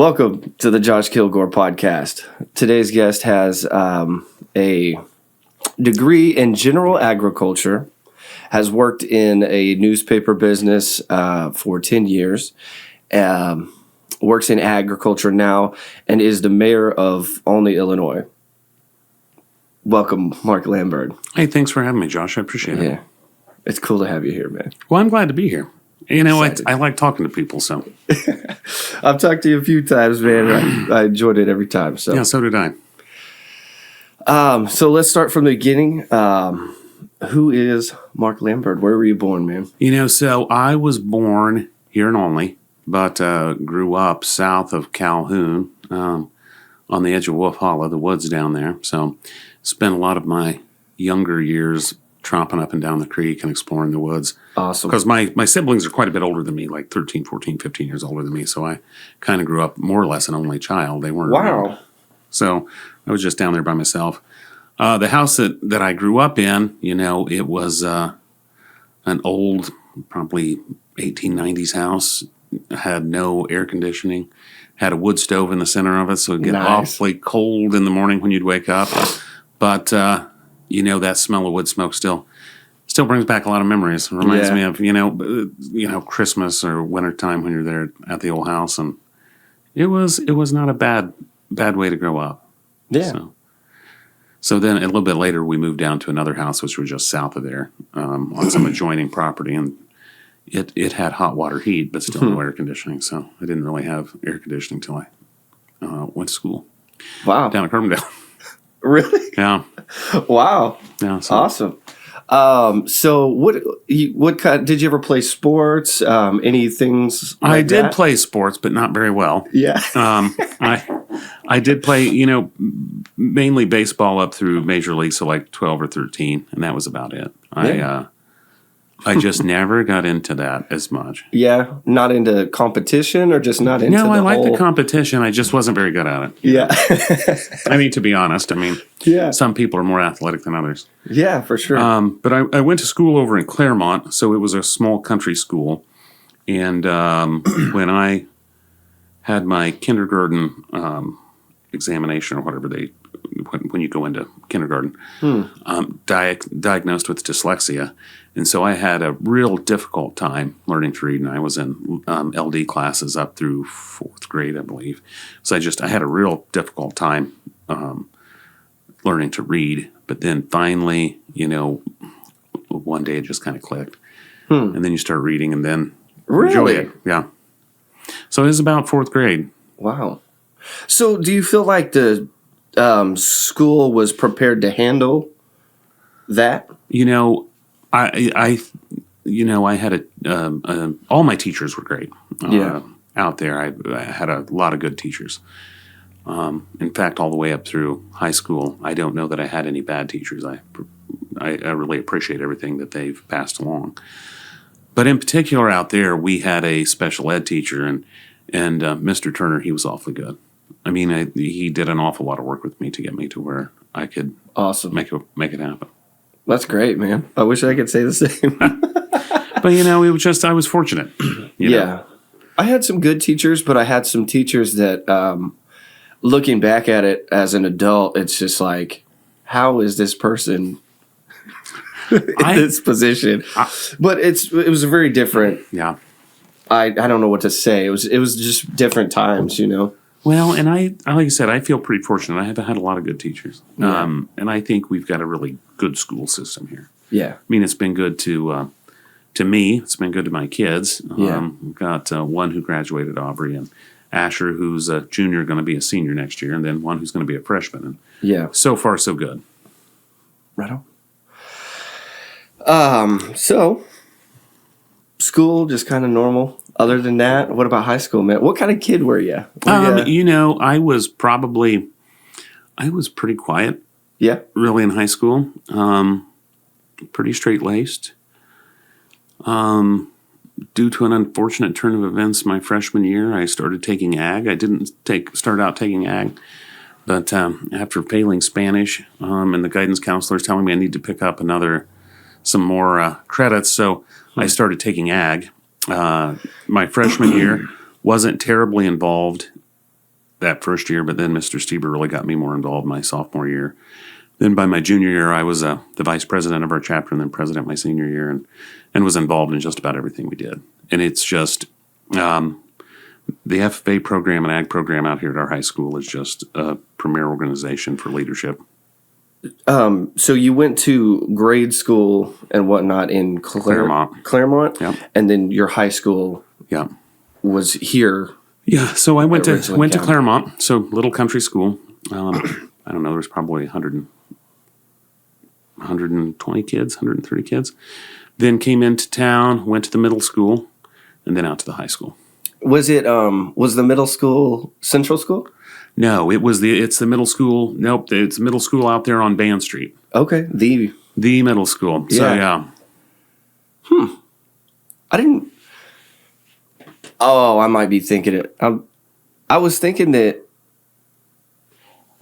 Welcome to the Josh Kilgore podcast. Today's guest has a degree in general agriculture, has worked in a newspaper business for 10 years, works in agriculture now, and is the mayor of Olney, Illinois. Welcome, Mark Lambird. Hey, thanks for having me, Josh. I appreciate it. Yeah, it's cool to have you here, man. Well, I'm glad to be here. You know, I like talking to people, so. I've talked to you a few times, man. I enjoyed it every time. So Yeah, so did I. So let's start from the beginning. Who is Mark Lambird? Where were you born, man? You know, so I was born here in Olney, but grew up south of Calhoun, on the edge of Wolf Hollow, the woods down there. So spent a lot of my younger years tromping up and down the creek and exploring the woods. Awesome. Because my siblings are quite a bit older than me, like 13, 14, 15 years older than me. So I kind of grew up more or less an only child. They weren't around. So I was just down there by myself. The house that I grew up in, you know, it was an old, probably 1890s house. Had no air conditioning. Had a wood stove in the center of it, so it'd get awfully cold in the morning when you'd wake up. But you know, that smell of wood smoke still brings back a lot of memories. It reminds me of, you know, Christmas or wintertime when you're there at the old house, and it was not a bad way to grow up. Yeah. So then a little bit later we moved down to another house which was just south of there, on some adjoining property, and it had hot water heat but still no air conditioning. So I didn't really have air conditioning until I went to school. Wow. Down at Carbondale. Really? Yeah. Wow. Yeah. So. Awesome. So what kind did you ever play sports? Any things like I did that? play sports, but not very well. Yeah. I did play, you know, mainly baseball up through major league, so like 12 or 13, and that was about it. Yeah. I just never got into that as much. Yeah. Not into competition or just not into No, I like whole... the competition. I just wasn't very good at it. Yeah. I mean, to be honest, Yeah. some people are more athletic than others. Yeah, for sure. But I went to school over in Claremont, so it was a small country school. And when I had my kindergarten examination or whatever when you go into kindergarten, diagnosed with dyslexia. And so I had a real difficult time learning to read, and I was in LD classes up through 4th grade, I believe. So I had a real difficult time learning to read. But then finally, you know, one day it just kind of clicked. And then you start reading and then enjoy it. Yeah. So it was about 4th grade. Wow. So do you feel like the school was prepared to handle that? You know, I had all my teachers were great. Out there, I had a lot of good teachers. In fact, all the way up through high school, I don't know that I had any bad teachers. I really appreciate everything that they've passed along. But in particular, out there, we had a special ed teacher, and Mr. Turner, he was awfully good. I mean, he did an awful lot of work with me to get me to where I could make it happen. That's great, man. I wish I could say the same. But, you know, it was just, I was fortunate. You know? I had some good teachers, but I had some teachers that, looking back at it as an adult, it's just like, how is this person in this position? But it was a very different. Yeah. I don't know what to say. It was just different times, you know. Well, and like I said, I feel pretty fortunate. I have had a lot of good teachers, Yeah. and I think we've got a really good school system here. Yeah. I mean, it's been good to me. It's been good to my kids. Yeah. We've got one who graduated, Aubrey, and Asher, who's a junior, going to be a senior next year, and then one who's going to be a freshman. And Yeah. so far, so good. Right on. So school just kind of normal. Other than that, what about high school, man? What kind of kid were you? You know, I was pretty quiet. Yeah. Really in high school. Pretty straight-laced. Due to an unfortunate turn of events my freshman year, I started taking ag. I didn't start out taking ag, but after failing Spanish and the guidance counselors telling me I need to pick up some more credits, so I started taking ag. My freshman year wasn't terribly involved that first year, but then Mr. Stieber really got me more involved my sophomore year. Then by my junior year, I was the vice president of our chapter and then president my senior year and was involved in just about everything we did. And it's just the FFA program and ag program out here at our high school is just a premier organization for leadership. So you went to grade school and whatnot in Claremont? Yep. And then your high school was here. Yeah, so I went to Claremont, so little country school. I don't know, there's probably 120 kids, 130 kids. Then came into town, went to the middle school, and then out to the high school. Was the middle school Central School? No, it's the middle school. Nope, it's the middle school out there on Band Street. Okay, the middle school. Yeah. So yeah. I didn't. Oh, I might be thinking it. I was thinking that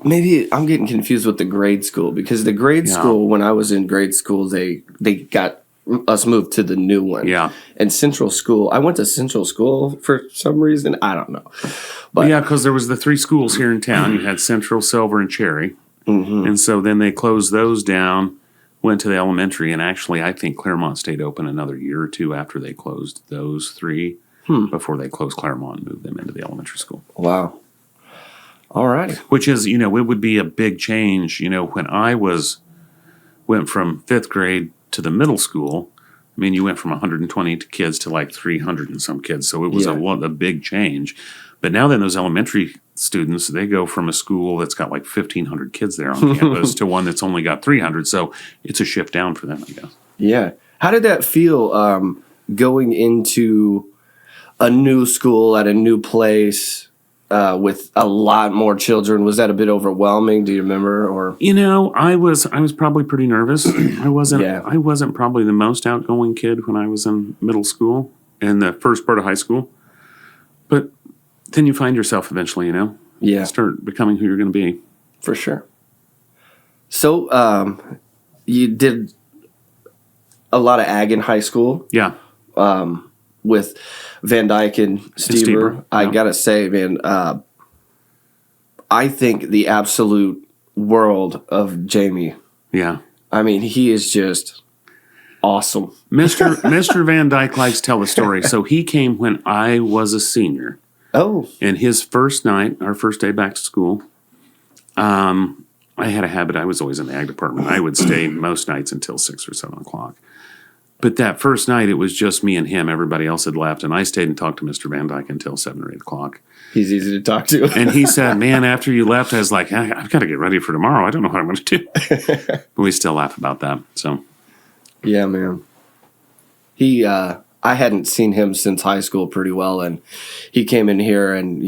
maybe I'm getting confused with the grade school because the grade school, when I was in grade school, they got us moved to the new one. Yeah. And Central School, I went to Central School for some reason. I don't know. But yeah, because there was the 3 schools here in town. You had Central, Silver, and Cherry. Mm-hmm. And so then they closed those down, went to the elementary, and actually I think Claremont stayed open another year or two after they closed those 3 before they closed Claremont and moved them into the elementary school. Wow. All right. Which is, it would be a big change. When I went from 5th grade to the middle school, I mean, you went from 120 kids to like 300 and some kids. So it was a big change. But now then those elementary students, they go from a school that's got like 1,500 kids there on campus to one that's only got 300. So it's a shift down for them, I guess. Yeah. How did that feel going into a new school at a new place with a lot more children? Was that a bit overwhelming? Do you remember? Or I was probably pretty nervous. I wasn't probably the most outgoing kid when I was in middle school and the first part of high school. But then you find yourself eventually, Yeah. start becoming who you're going to be. For sure. So you did a lot of ag in high school. Yeah. With Van Dyke and Stieber. I gotta say, man, I think the absolute world of Jamie. Yeah. I mean, he is just awesome. Mr. Van Dyke likes to tell the story. So he came when I was a senior. Oh. And his first night, our first day back to school, I had a habit. I was always in the ag department. I would stay most nights until 6 or 7 o'clock. But that first night, it was just me and him. Everybody else had left, and I stayed and talked to Mr. Van Dyke until 7 or 8 o'clock. He's easy to talk to. And he said, man, after you left, I was like, I've got to get ready for tomorrow. I don't know what I'm going to do. But we still laugh about that. So, yeah, man. I hadn't seen him since high school pretty well, and he came in here, and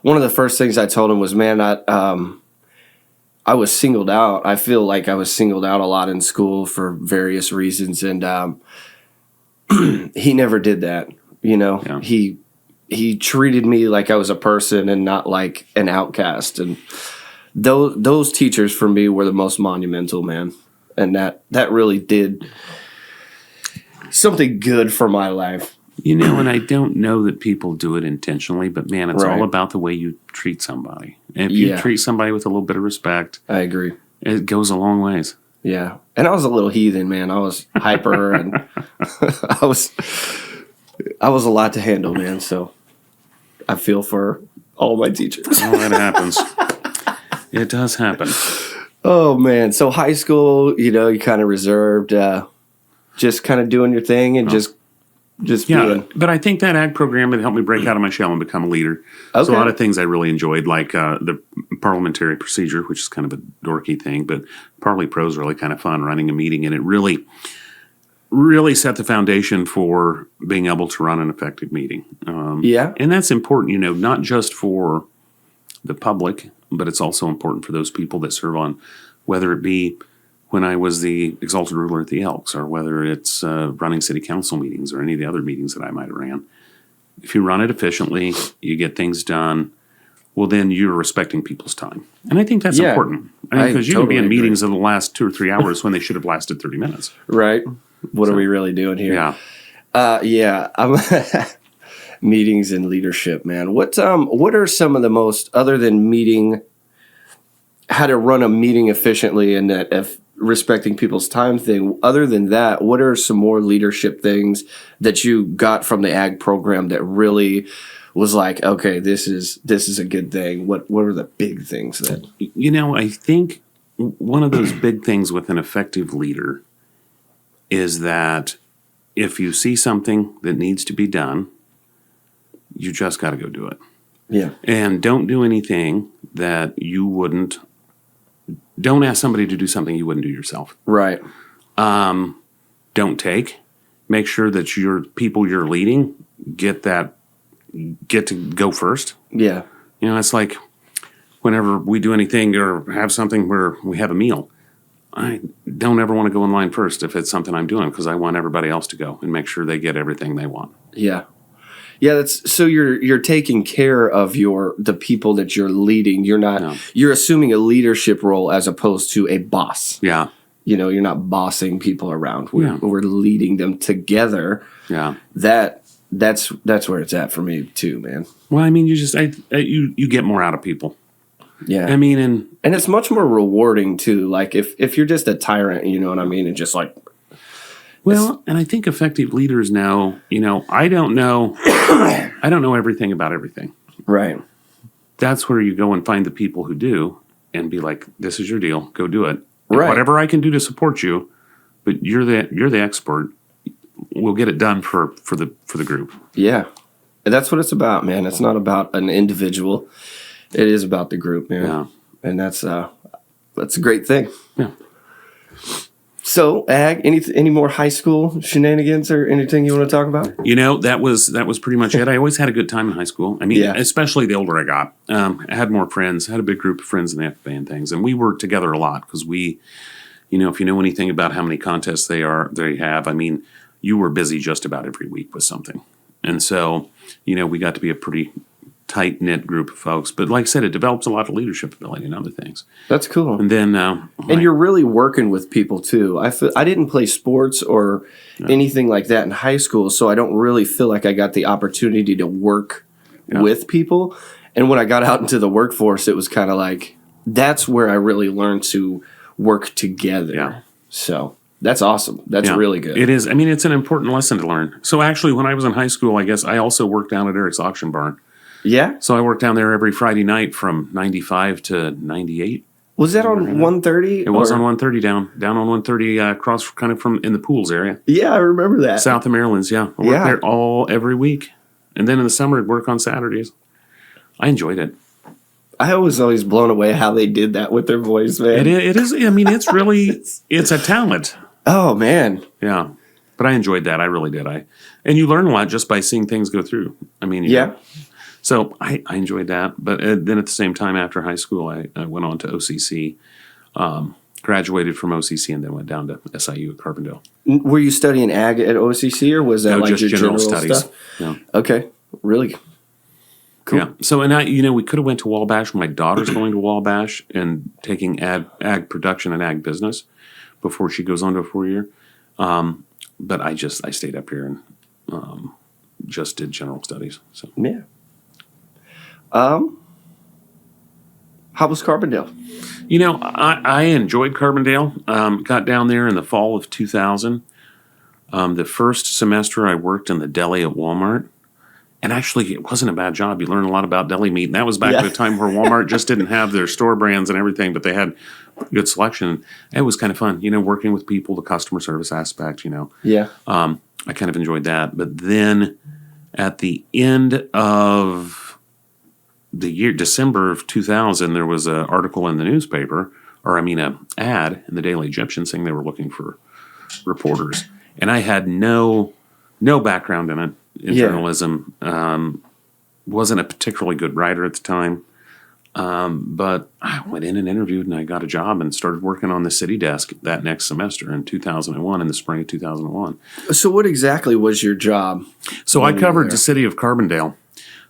one of the first things I told him was, man, I was singled out. I feel like I was singled out a lot in school for various reasons, and he never did that. Yeah. He treated me like I was a person and not like an outcast. And those teachers for me were the most monumental, man. And that really did something good for my life. And I don't know that people do it intentionally, but man, it's all about the way you treat somebody. And if you treat somebody with a little bit of respect, I agree. It goes a long ways. Yeah. And I was a little heathen, man. I was hyper and I was a lot to handle, man. So I feel for all my teachers. Oh, that happens. It does happen. Oh, man. So high school, you kind of reserved, just kind of doing your thing and just feeling. But I think that ag program had helped me break out of my shell and become a leader. Okay. So a lot of things I really enjoyed, like the parliamentary procedure, which is kind of a dorky thing, but Parley Pro is really kind of fun running a meeting, and it really, really set the foundation for being able to run an effective meeting. And that's important, not just for the public, but it's also important for those people that serve on, whether it be when I was the exalted ruler at the Elks, or whether it's running city council meetings or any of the other meetings that I might have ran. If you run it efficiently, you get things done, well, then you're respecting people's time. And I think that's important. Because you can be in meetings that will last 2 or 3 hours when they should have lasted 30 minutes. Right. What are we really doing here? Yeah. Yeah. Meetings and leadership, man. What are some of the most, other than meeting, how to run a meeting efficiently and that if respecting people's time thing, other than that, what are some more leadership things that you got from the ag program that really was like, okay, this is a good thing? What are the big things that I think one of those big things with an effective leader is that if you see something that needs to be done, you just got to go do it. Yeah. And don't do anything that you wouldn't. Don't ask somebody to do something you wouldn't do yourself. Right. Don't take. Make sure that your people you're leading get to go first. Yeah. It's like whenever we do anything or have something where we have a meal, I don't ever want to go in line first if it's something I'm doing because I want everybody else to go and make sure they get everything they want. Yeah. Yeah, that's so you're taking care of the people that you're leading. You're assuming a leadership role as opposed to a boss. Yeah. You're not bossing people around. We're leading them together. Yeah. That's where it's at for me too, man. Well, you get more out of people. Yeah. And it's much more rewarding too. Like if you're just a tyrant, you know what I mean, and just like. Well, and I think effective leaders know, I don't know everything about everything. Right. That's where you go and find the people who do and be like, this is your deal. Go do it. And right. Whatever I can do to support you, but you're the expert. We'll get it done for the group. Yeah. And that's what it's about, man. It's not about an individual. It is about the group, man. Yeah. And that's a great thing. Yeah. So, ag, any more high school shenanigans or anything you want to talk about? That was pretty much it. I always had a good time in high school. Especially the older I got. I had more friends, had a big group of friends in the FFA and things. And we worked together a lot because we, if you know anything about how many contests they have, you were busy just about every week with something. And so, we got to be a pretty tight-knit group of folks. But like I said, it develops a lot of leadership ability and other things. That's cool. And then... and you're really working with people, too. I didn't play sports or anything like that in high school, so I don't really feel like I got the opportunity to work with people. And when I got out into the workforce, it was kind of like, that's where I really learned to work together. Yeah. So... that's awesome. That's really good. It is. It's an important lesson to learn. So actually, when I was in high school, I guess I also worked down at Eric's Auction Barn. Yeah? So I worked down there every Friday night from 95 to 98. Was that on 130? It was on 130 down on 130 across kind of from in the Pools area. Yeah, I remember that. South of Maryland's, yeah. I worked there every week. And then in the summer, I'd work on Saturdays. I enjoyed it. I was always blown away how they did that with their voice, man. It is. It's really, it's a talent. Oh, man. Yeah. But I enjoyed that. I really did. And you learn a lot just by seeing things go through. So I enjoyed that. But then at the same time, after high school, I went on to OCC, graduated from OCC, and then went down to SIU at Carbondale. Were you studying ag at OCC, or was that just your general studies? Stuff? Yeah. Okay. Really cool. Yeah. So, and we could have went to Wabash. My daughter's going to Wabash and taking ag production and ag business before she goes on to a 4-year. But I stayed up here and just did general studies. So yeah. How was Carbondale? I enjoyed Carbondale. Got down there in the fall of 2000. The first semester I worked in the deli at Walmart. And actually, it wasn't a bad job. You learn a lot about deli meat. And that was back at a time where Walmart just didn't have their store brands and everything, but they had good selection. It was kind of fun, working with people, the customer service aspect, Yeah. I kind of enjoyed that. But then at the end of the year, December of 2000, there was an article in the newspaper, an ad in the Daily Egyptian saying they were looking for reporters. And I had no background in it. In journalism, wasn't a particularly good writer at the time, but I went in and interviewed, and I got a job and started working on the city desk that next semester in 2001, in the spring of 2001. So what exactly was your job? So I covered the city of Carbondale.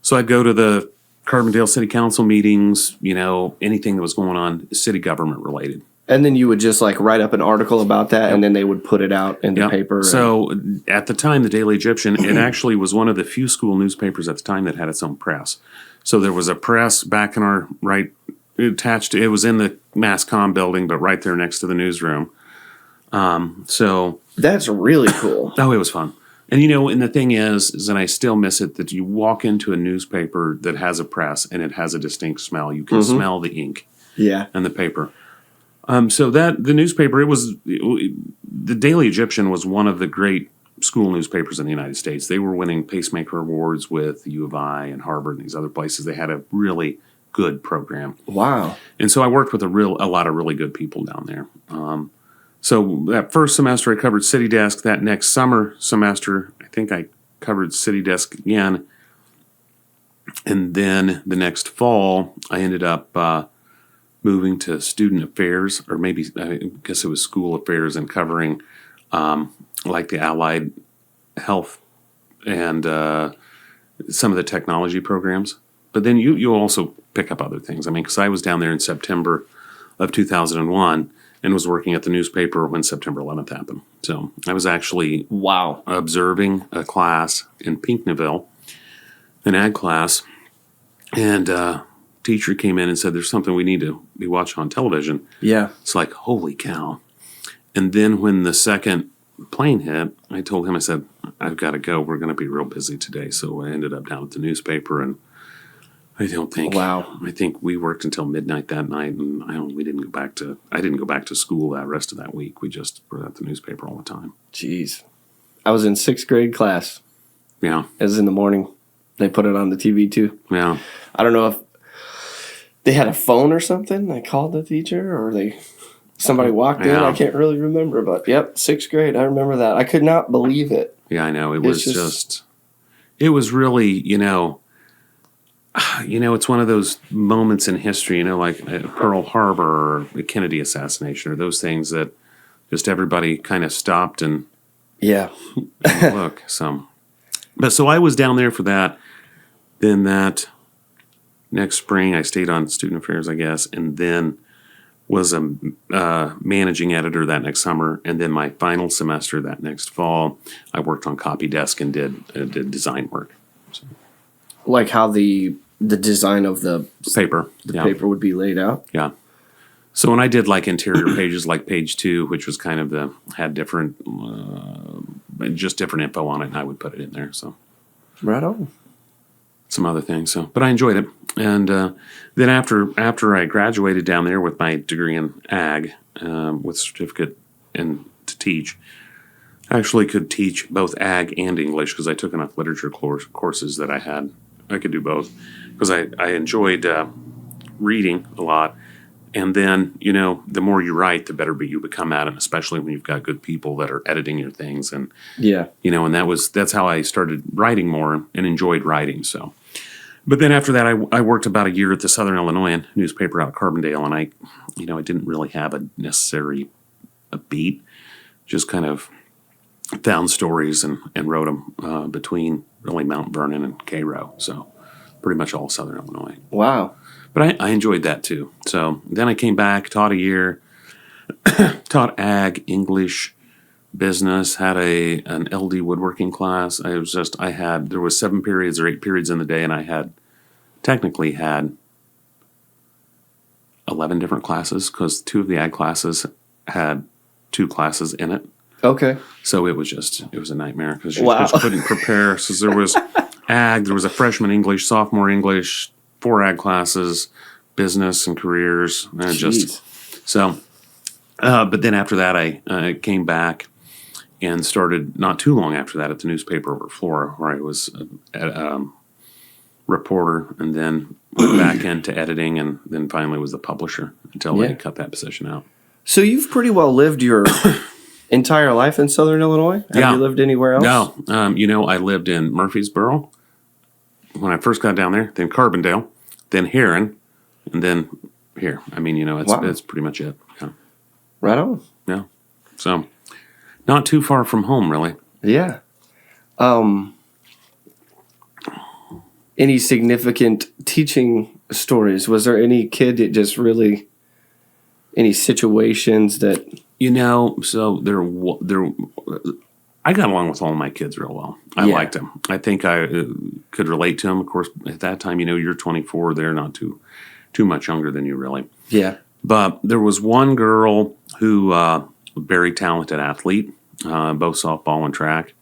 So I'd go to the Carbondale City Council meetings, anything that was going on city government related. And then you would just like write up an article about that, and then they would put it out in the paper. So at the time, the Daily Egyptian, it actually was one of the few school newspapers at the time that had its own press. So there was a press back in our attached. It was in the mass comm building, but right there next to the newsroom. So that's really cool. Oh, it was fun. And and the thing is that I still miss it, that you walk into a newspaper that has a press and it has a distinct smell. You can smell the ink. Yeah. And the paper. So that the newspaper, the Daily Egyptian was one of the great school newspapers in the United States. They were winning Pacemaker Awards with U of I and Harvard and these other places. They had a really good program. Wow. And so I worked with a lot of really good people down there. So that first semester I covered City Desk. That next semester, I think I covered City Desk again. And then the next fall, I ended up moving to student affairs, or maybe I guess it was school affairs, and covering like the allied health and some of the technology programs. But then you also pick up other things. I mean, because I was down there in September of 2001 and was working at the newspaper when September 11th happened. So I was actually observing a class in Pinckneyville, an ag class, and teacher came in and said, "There's something we need to be watching on television." Yeah. It's like, holy cow. And then when the second plane hit, I told him, I said, "I've got to go. We're going to be real busy today." So I ended up down at the newspaper, and I think we worked until midnight that night, and I didn't go back to school that rest of that week. We just were at the newspaper all the time. Jeez. I was in 6th grade class. Yeah. It was in the morning. They put it on the TV too. Yeah. I don't know if they had a phone or something. They called the teacher, or somebody walked in. I can't really remember, but yep, 6th grade. I remember that. I could not believe it. Yeah, I know. It was it was really, it's one of those moments in history, like Pearl Harbor or the Kennedy assassination, or those things that just everybody kind of stopped and look. So I was down there for that. Then that next spring, I stayed on student affairs, I guess, and then was a managing editor that next summer. And then my final semester that next fall, I worked on copy desk and did design work. So. Like how the design of the paper, paper would be laid out. Yeah. So when I did like interior pages, like page 2, which was kind of had different, just different info on it, and I would put it in there. So. Right on. Some other things. So, but I enjoyed it. And then after I graduated down there with my degree in ag, with certificate and to teach, I actually could teach both ag and English because I took enough literature courses that I could do both because I enjoyed reading a lot. And then, the more you write, the better you become at it, especially when you've got good people that are editing your things. And, and that's how I started writing more and enjoyed writing. So, but then after that, I worked about a year at the Southern Illinoisan newspaper out of Carbondale. And I didn't really have a beat, just kind of found stories and wrote them between really Mount Vernon and Cairo. So pretty much all Southern Illinois. Wow. But I enjoyed that too. So then I came back, taught a year, taught ag, English, business, had an LD woodworking class. There was 7 periods or 8 periods in the day, and I technically had 11 different classes because 2 of the ag classes had 2 classes in it. Okay. So it was a nightmare because you just couldn't prepare. So there was ag, there was a freshman English, sophomore English, 4 ag classes, business and careers, and but then after that, I came back and started not too long after that at the newspaper over Flora, where I was a reporter, and then went back into editing, and then finally was the publisher until they cut that position out. So you've pretty well lived your entire life in Southern Illinois? Have you lived anywhere else? No. I lived in Murfreesboro when I first got down there, then Carbondale, then Heron, and then here. I mean, it's pretty much it. Yeah. Right on. Yeah. So, not too far from home, really. Yeah. Any significant teaching stories? Was there any kid that just really Any situations that... So I got along with all my kids real well. I liked them. I think I could relate to them. Of course, at that time, you're 24. They're not too much younger than you, really. Yeah. But there was one girl who very talented athlete, both softball and track.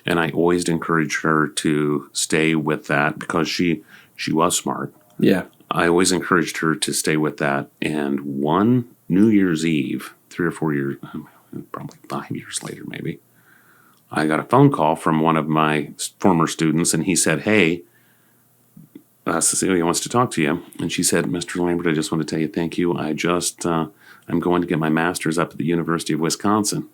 And I always encouraged her to stay with that because she was smart. Yeah. I always encouraged her to stay with that. And one New Year's Eve, 3 or 4 years, probably 5 years later maybe, I got a phone call from one of my former students, and he said, "Hey, Cecilia wants to talk to you." And she said, "Mr. Lambert, I just want to tell you thank you. I'm going to get my master's up at the University of Wisconsin."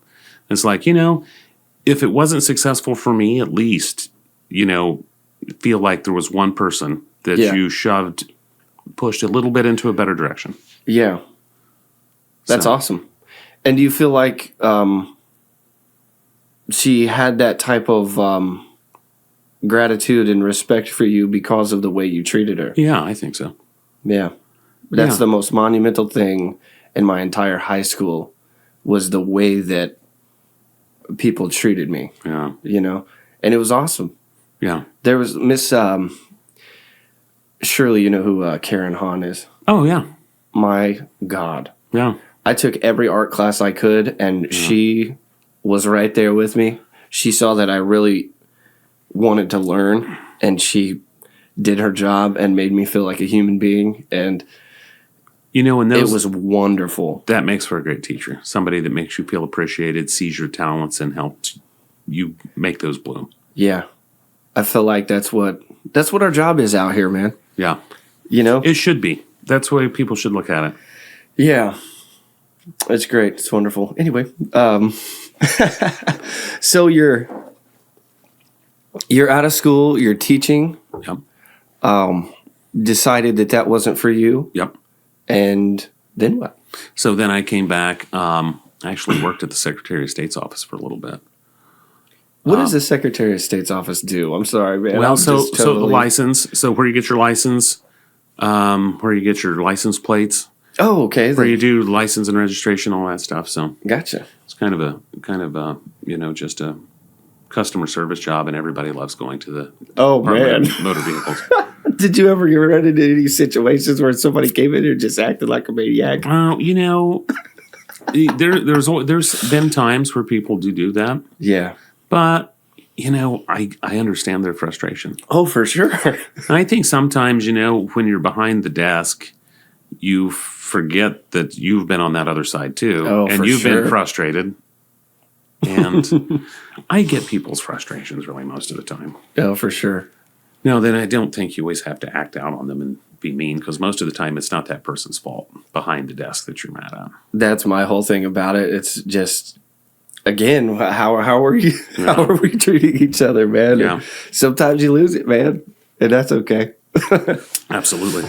It's like, if it wasn't successful for me, at least, feel like there was one person that you pushed a little bit into a better direction. Yeah. That's awesome. And do you feel like she had that type of gratitude and respect for you because of the way you treated her? Yeah, I think so. Yeah. That's the most monumental thing in my entire high school was the way that people treated me. Yeah. And it was awesome. Yeah. There was Miss Shirley, you know who Karen Hahn is? Oh, yeah. My God. Yeah. I took every art class I could, and she was right there with me. She saw that I really wanted to learn, and she did her job and made me feel like a human being. And and it was wonderful. That makes for a great teacher. Somebody that makes you feel appreciated, sees your talents, and helps you make those bloom. Yeah. I feel like that's what our job is out here, man. Yeah. It should be. That's the way people should look at it. Yeah. It's great. It's wonderful. Anyway, so you're out of school, you're teaching. Yep. Decided that wasn't for you. Yep. And then what? So then I came back. I actually worked at the Secretary of State's office for a little bit. What does the Secretary of State's office do? I'm sorry, man. Well, so the license. So where you get your license, where you get your license plates. Oh, okay. Where you do license and registration, all that stuff. So gotcha. It's kind of a just a customer service job, and everybody loves going to the man motor vehicles. Did you ever get run into any situations where somebody came in and just acted like a maniac? There's been times where people do that. Yeah. But, I understand their frustration. Oh, for sure. And I think sometimes, when you're behind the desk, you forget that you've been on that other side too. Oh, and you've been frustrated. And I get people's frustrations really most of the time. Oh, for sure. No, then I don't think you always have to act out on them and be mean, because most of the time it's not that person's fault behind the desk that you're mad at. That's my whole thing about it. It's just, again, how are we treating each other, man? Yeah. And sometimes you lose it, man, and that's okay. Absolutely.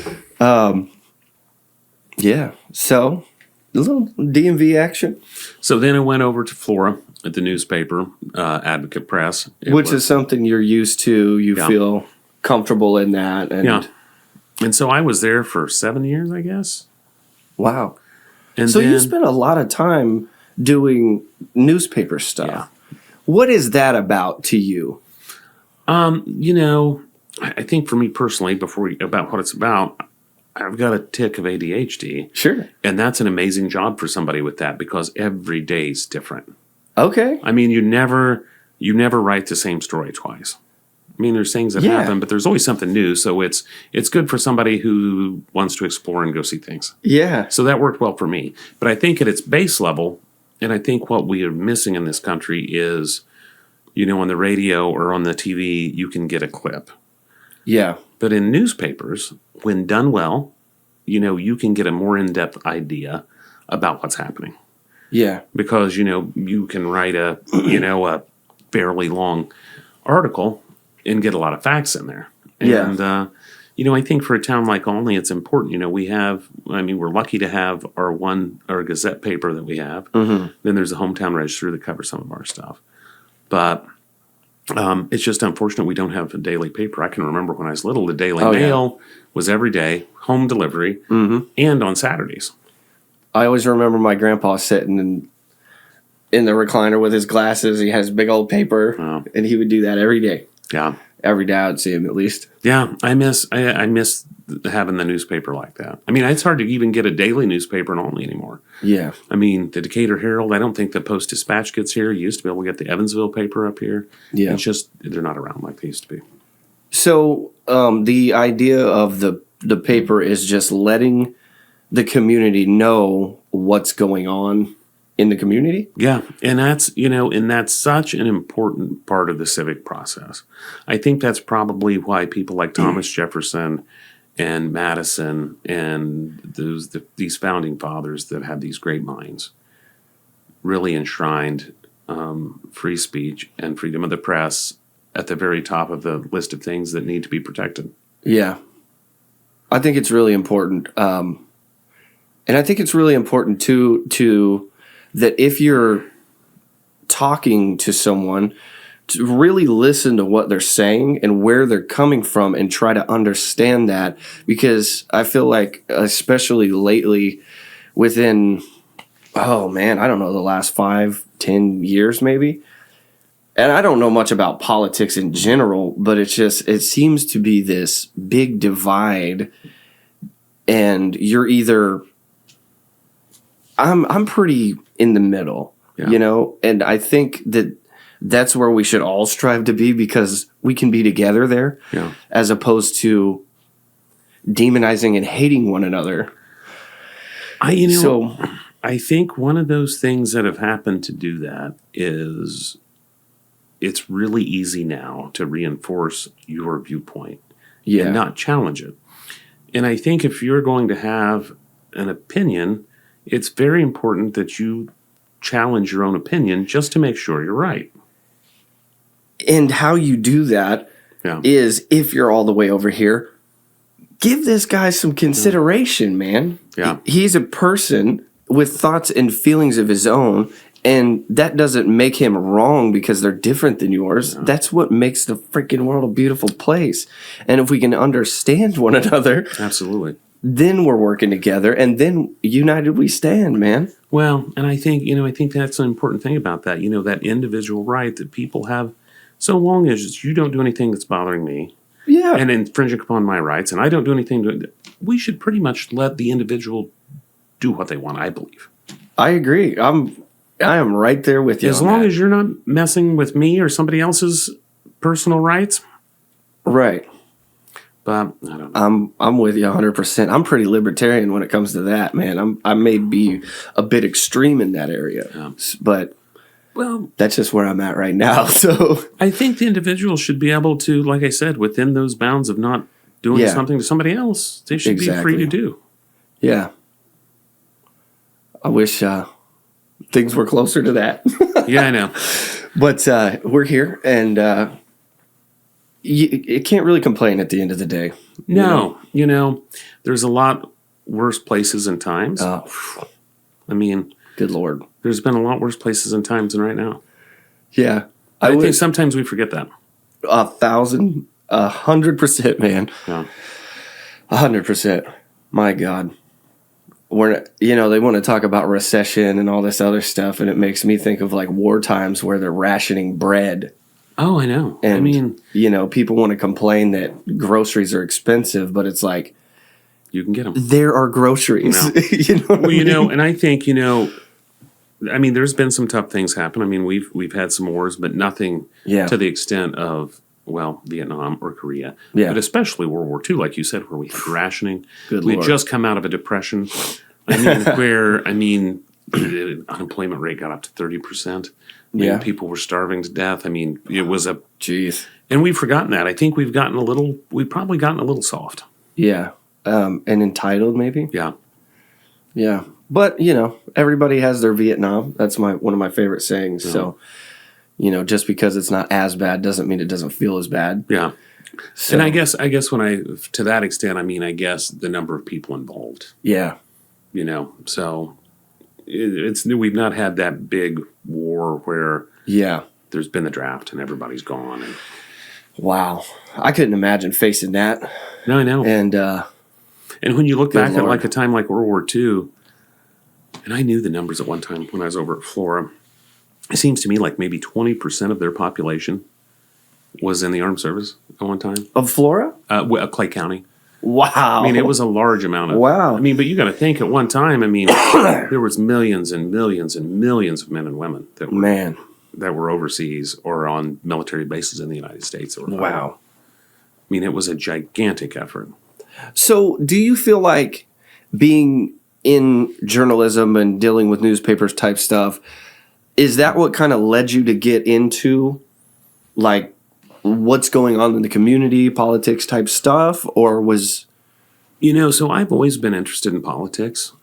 Yeah. So a little DMV action. So then I went over to Flora at the newspaper, Advocate Press, which is something you're used to. You feel comfortable in that. And And so I was there for 7 years, I guess. Wow. And so then, you spent a lot of time doing newspaper stuff. Yeah. What is that about to you? I think for me personally, about what it's about, I've got a tick of ADHD. Sure. And that's an amazing job for somebody with that, because every day's different. Okay. I mean, you never write the same story twice. I mean, there's things that happen, but there's always something new. So it's good for somebody who wants to explore and go see things. Yeah. So that worked well for me. But I think at its base level, and I think what we are missing in this country is, on the radio or on the TV, you can get a clip. Yeah. But in newspapers, when done well, you can get a more in-depth idea about what's happening. Yeah. Because, you can write a fairly long article and get a lot of facts in there. And, I think for a town like Olney, it's important. We're lucky to have our Gazette paper that we have. Mm-hmm. Then there's a hometown register that covers some of our stuff. But it's just unfortunate we don't have a daily paper. I can remember when I was little, the Daily Mail was every day, home delivery, and on Saturdays. I always remember my grandpa sitting in the recliner with his glasses. He has big old paper, and he would do that every day. Yeah. Every day I would see him at least. Yeah, I miss having the newspaper like that. I mean, it's hard to even get a daily newspaper in Olney anymore. Yeah. I mean, the Decatur Herald, I don't think the Post-Dispatch gets here. You used to be able to get the Evansville paper up here. Yeah. It's just, they're not around like they used to be. So the idea of the paper is just letting the community know what's going on in the community? Yeah, and that's such an important part of the civic process. I think that's probably why people like Thomas Jefferson and Madison and these founding fathers that had these great minds really enshrined free speech and freedom of the press at the very top of the list of things that need to be protected. Yeah. I think it's really important. And I think it's really important to that if you're talking to someone, to really listen to what they're saying and where they're coming from and try to understand that. Because I feel like, especially lately, within, I don't know, the last 5-10 years maybe. And I don't know much about politics in general, but it seems to be this big divide. And you're either, I'm pretty in the middle, and I think that's where we should all strive to be, because we can be together there, as opposed to demonizing and hating one another. I think one of those things that have happened to do that is it's really easy now to reinforce your viewpoint and not challenge it. And I think if you're going to have an opinion, it's very important that you challenge your own opinion just to make sure you're right. And how you do that is, if you're all the way over here, give this guy some consideration, man. Yeah. He's a person with thoughts and feelings of his own, and that doesn't make him wrong because they're different than yours. That's what makes the freaking world a beautiful place. And if we can understand one another, absolutely, then we're working together, and then united we stand, man. Well, and I think that's an important thing about that, that individual right that people have, so long as you don't do anything that's bothering me and infringing upon my rights, and I don't do anything we should pretty much let the individual do what they want, I believe. I agree. I am right there with you. As long as you're not messing with me or somebody else's personal rights. Right. But I don't know. I'm with you 100%. I'm pretty libertarian when it comes to that, man. I may be a bit extreme in that area, but that's just where I'm at right now. So I think the individual should be able to, like I said, within those bounds of not doing something to somebody else, they should be free to do. Yeah. I wish things were closer to that. Yeah, I know. But we're here, and you can't really complain at the end of the day. No, there's a lot worse places and times. I mean, good Lord, there's been a lot worse places and times than right now. Yeah, I think sometimes we forget that. 100%, man. Yeah, 100%. My God, they want to talk about recession and all this other stuff, and it makes me think of like war times where they're rationing bread. Oh, I know. And, people want to complain that groceries are expensive, but it's like, you can get them. There are groceries. No. And I think, there's been some tough things happen. I mean, we've had some wars, but nothing to the extent of, Vietnam or Korea. Yeah. But especially World War II, like you said, where we had rationing. We'd just come out of a depression. The unemployment rate got up to 30%. People were starving to death. It was a... Jeez. And we've forgotten that. I think we've probably gotten a little soft. Yeah. And entitled, maybe? Yeah. Yeah. But, everybody has their Vietnam. That's one of my favorite sayings. Yeah. So, just because it's not as bad doesn't mean it doesn't feel as bad. Yeah. So, and I guess to that extent, I guess the number of people involved. Yeah. So we've not had that big war where there's been the draft and everybody's gone. And wow. I couldn't imagine facing that. No, I know. And when you look back at like a time like World War II, And I knew the numbers at one time when I was over at Flora. It seems to me like maybe 20% of their population was in the armed service at one time. Of Flora? Clay County. Wow. I mean, it was a large amount of. Wow. I mean, but you got to think at one time. I mean, there was millions and millions and millions of men and women that were overseas or on military bases in the United States. That were wow. I mean, it was a gigantic effort. So, do you feel like being in journalism and dealing with newspapers type stuff, is that what kind of led you to get into like what's going on in the community, politics type stuff, or was... So I've always been interested in politics.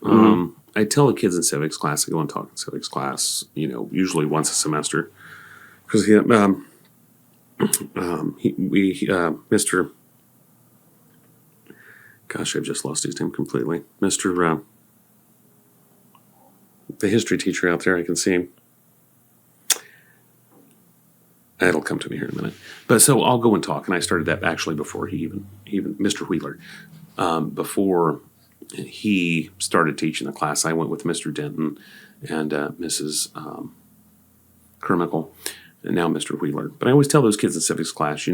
I tell the kids in civics class, I go and talk in civics class, usually once a semester. Because Mr. Gosh, I've just lost his name completely. Mr. The history teacher out there, I can see him. It'll come to me here in a minute. But so I'll go and talk, and I started that actually before he even Mr. Wheeler, before he started teaching the class. I went with Mr. Denton and Mrs. Kermickle, and now Mr. Wheeler. But I always tell those kids in civics class,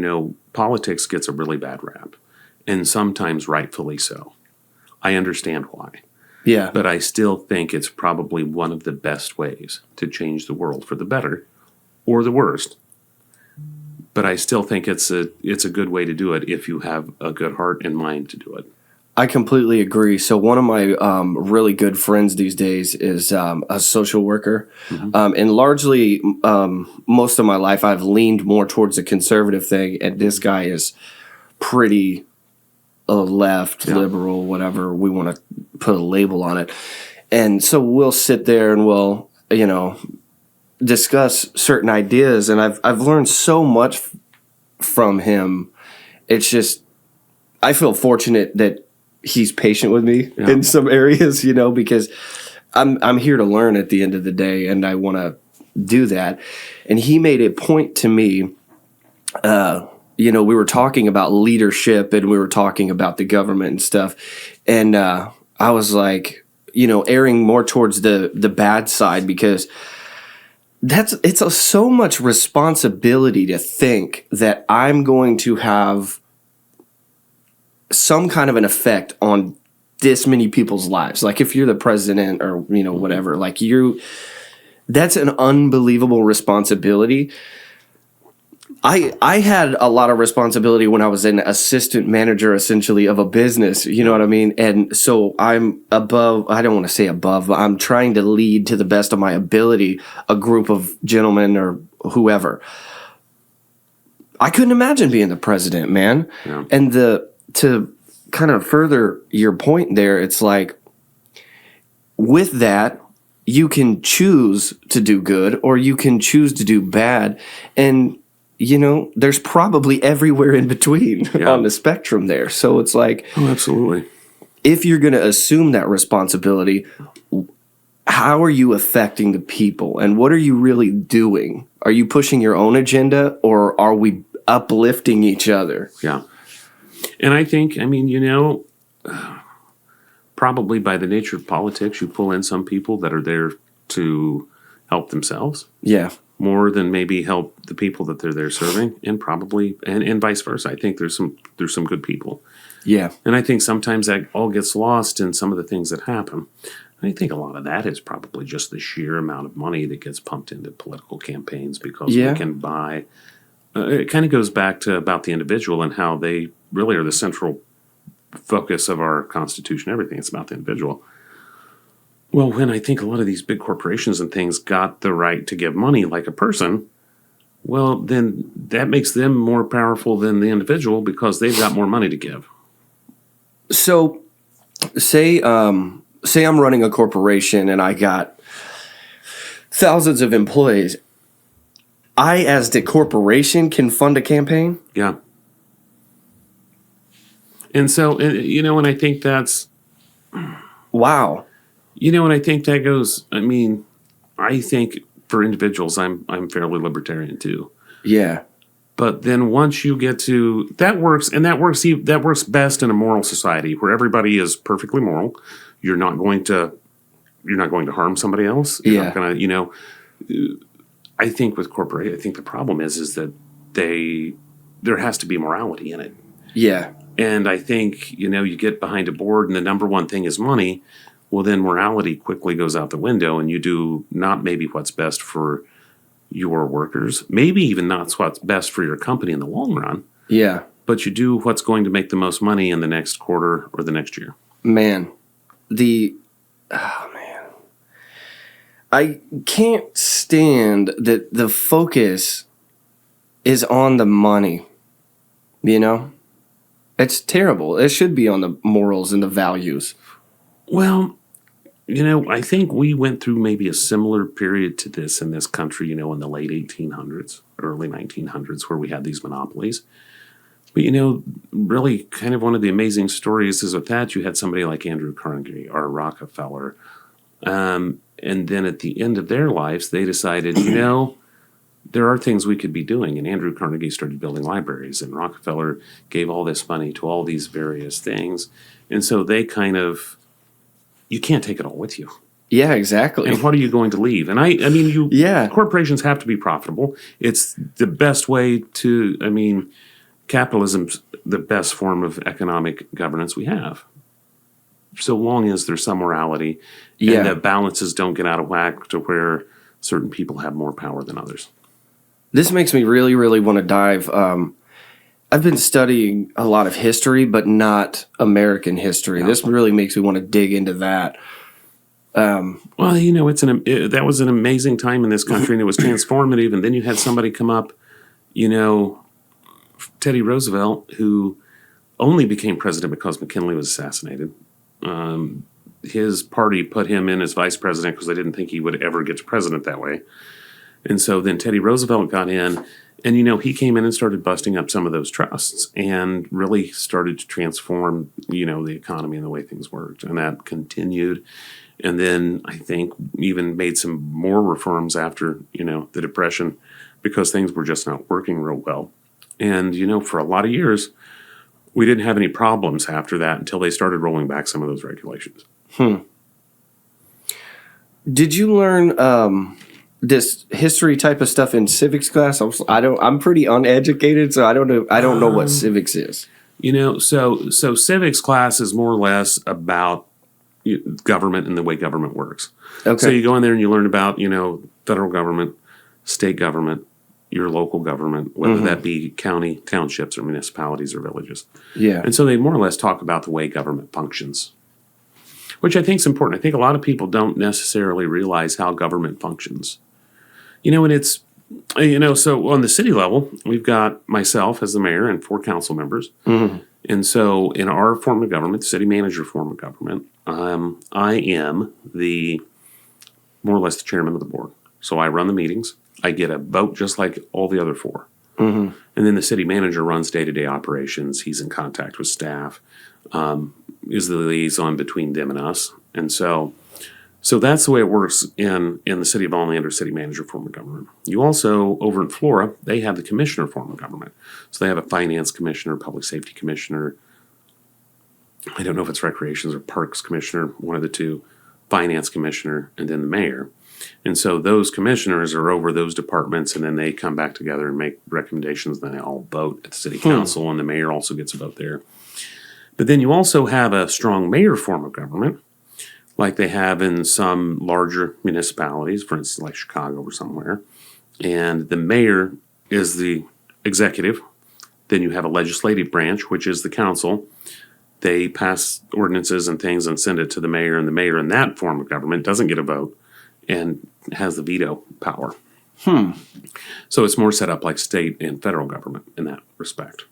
politics gets a really bad rap, and sometimes rightfully so. I understand why. Yeah. But I still think it's probably one of the best ways to change the world for the better or the worst. But I still think it's a good way to do it if you have a good heart and mind to do it. I completely agree. So one of my really good friends these days is a social worker. Mm-hmm. And largely most of my life I've leaned more towards the conservative thing. And this guy is pretty left, liberal, whatever we want to put a label on it. And so we'll sit there and we'll, discuss certain ideas, and I've learned so much from him. It's just I feel fortunate that he's patient with me in some areas, because I'm here to learn at the end of the day, and I want to do that. And he made a point to me. We were talking about leadership, and we were talking about the government and stuff, and I was like, erring more towards the bad side because. It's so much responsibility to think that I'm going to have some kind of an effect on this many people's lives. Like if you're the president or, whatever, like that's an unbelievable responsibility. I had a lot of responsibility when I was an assistant manager, essentially, of a business. You know what I mean? And so I'm above, I don't want to say above, but I'm trying to lead to the best of my ability a group of gentlemen or whoever. I couldn't imagine being the president, man. Yeah. And to kind of further your point there, it's like with that, you can choose to do good or you can choose to do bad. And there's probably everywhere in between on the spectrum there. So it's like, oh, absolutely. If you're going to assume that responsibility, how are you affecting the people? And what are you really doing? Are you pushing your own agenda or are we uplifting each other? Yeah. And I think, probably by the nature of politics, you pull in some people that are there to help themselves. Yeah. More than maybe help the people that they're there serving, and probably and vice versa. I think there's some good people. Yeah. And I think sometimes that all gets lost in some of the things that happen. I think a lot of that is probably just the sheer amount of money that gets pumped into political campaigns because we can buy. It kind of goes back to about the individual and how they really are the central focus of our Constitution. Everything it's about the individual. Well, when I think a lot of these big corporations and things got the right to give money like a person, well, then that makes them more powerful than the individual because they've got more money to give. So, say I'm running a corporation and I got thousands of employees. I, as the corporation, can fund a campaign? Yeah. And so, and I think that's... Wow. And I think that goes, I think for individuals, I'm fairly libertarian too. Yeah. But then once you get to, that works best in a moral society where everybody is perfectly moral. You're not going to you're not going to harm somebody else. You're Yeah. not going to, I think with corporate, I think the problem is that there has to be morality in it. Yeah. And I think, you get behind a board and the number one thing is money. Well, then morality quickly goes out the window and you do not maybe what's best for your workers, maybe even not what's best for your company in the long run. Yeah. But you do what's going to make the most money in the next quarter or the next year. Man, I can't stand that the focus is on the money. It's terrible. It should be on the morals and the values. Well, I think we went through maybe a similar period to this in this country, in the late 1800s, early 1900s, where we had these monopolies. But, really kind of one of the amazing stories is with that, you had somebody like Andrew Carnegie or Rockefeller. And then at the end of their lives, they decided, there are things we could be doing. And Andrew Carnegie started building libraries, and Rockefeller gave all this money to all these various things. And so they kind of, you can't take it all with you. Yeah, exactly. And what are you going to leave? And corporations have to be profitable. It's the best way to, capitalism's the best form of economic governance we have. So long as there's some morality and the balances don't get out of whack to where certain people have more power than others. This makes me really, really want to dive. I've been studying a lot of history, but not American history. Yeah. This really makes me want to dig into that. Well, that was an amazing time in this country, and it was transformative. And then you had somebody come up, Teddy Roosevelt, who only became president because McKinley was assassinated. His party put him in as vice president because they didn't think he would ever get to president that way. And so then Teddy Roosevelt got in, and, he came in and started busting up some of those trusts and really started to transform, the economy and the way things worked. And that continued. And then I think even made some more reforms after, the Depression, because things were just not working real well. And, for a lot of years, we didn't have any problems after that until they started rolling back some of those regulations. Did you learn this history type of stuff in civics class? I'm pretty uneducated, so I don't know what civics is. So civics class is more or less about government and the way government works. Okay. So you go in there and you learn about, federal government, state government, your local government, whether that be county, townships, or municipalities or villages. Yeah. And so they more or less talk about the way government functions, which I think is important. I think a lot of people don't necessarily realize how government functions. And it's, so on the city level, we've got myself as the mayor and 4 council members. Mm-hmm. And so in our form of government, the city manager form of government, I am more or less the chairman of the board. So I run the meetings. I get a vote just like all the other 4. Mm-hmm. And then the city manager runs day-to-day operations. He's in contact with staff, is the liaison between them and us. And so that's the way it works in the city of Olney under city manager form of government. You also, over in Flora, they have the commissioner form of government. So they have a finance commissioner, public safety commissioner. I don't know if it's recreations or parks commissioner, one of the two, finance commissioner, and then the mayor. And so those commissioners are over those departments, and then they come back together and make recommendations. Then they all vote at the city council, and the mayor also gets a vote there. But then you also have a strong mayor form of government, like they have in some larger municipalities, for instance, like Chicago or somewhere. And the mayor is the executive. Then you have a legislative branch, which is the council. They pass ordinances and things and send it to the mayor, and the mayor in that form of government doesn't get a vote and has the veto power. So it's more set up like state and federal government in that respect.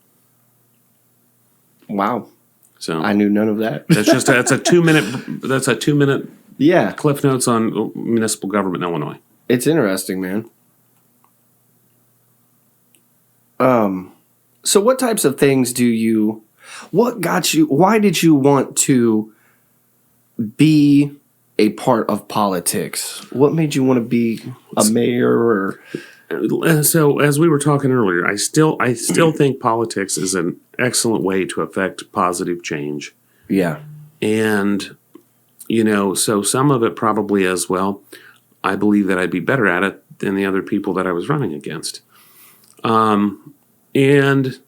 Wow. So I knew none of that. that's a 2-minute yeah, cliff notes on municipal government in Illinois. It's interesting, man. So what types of things why did you want to be a part of politics? What made you want to be a mayor or? So as we were talking earlier, I still think politics is an excellent way to affect positive change. Yeah. And So some of it probably as well. I believe that I'd be better at it than the other people that I was running against. And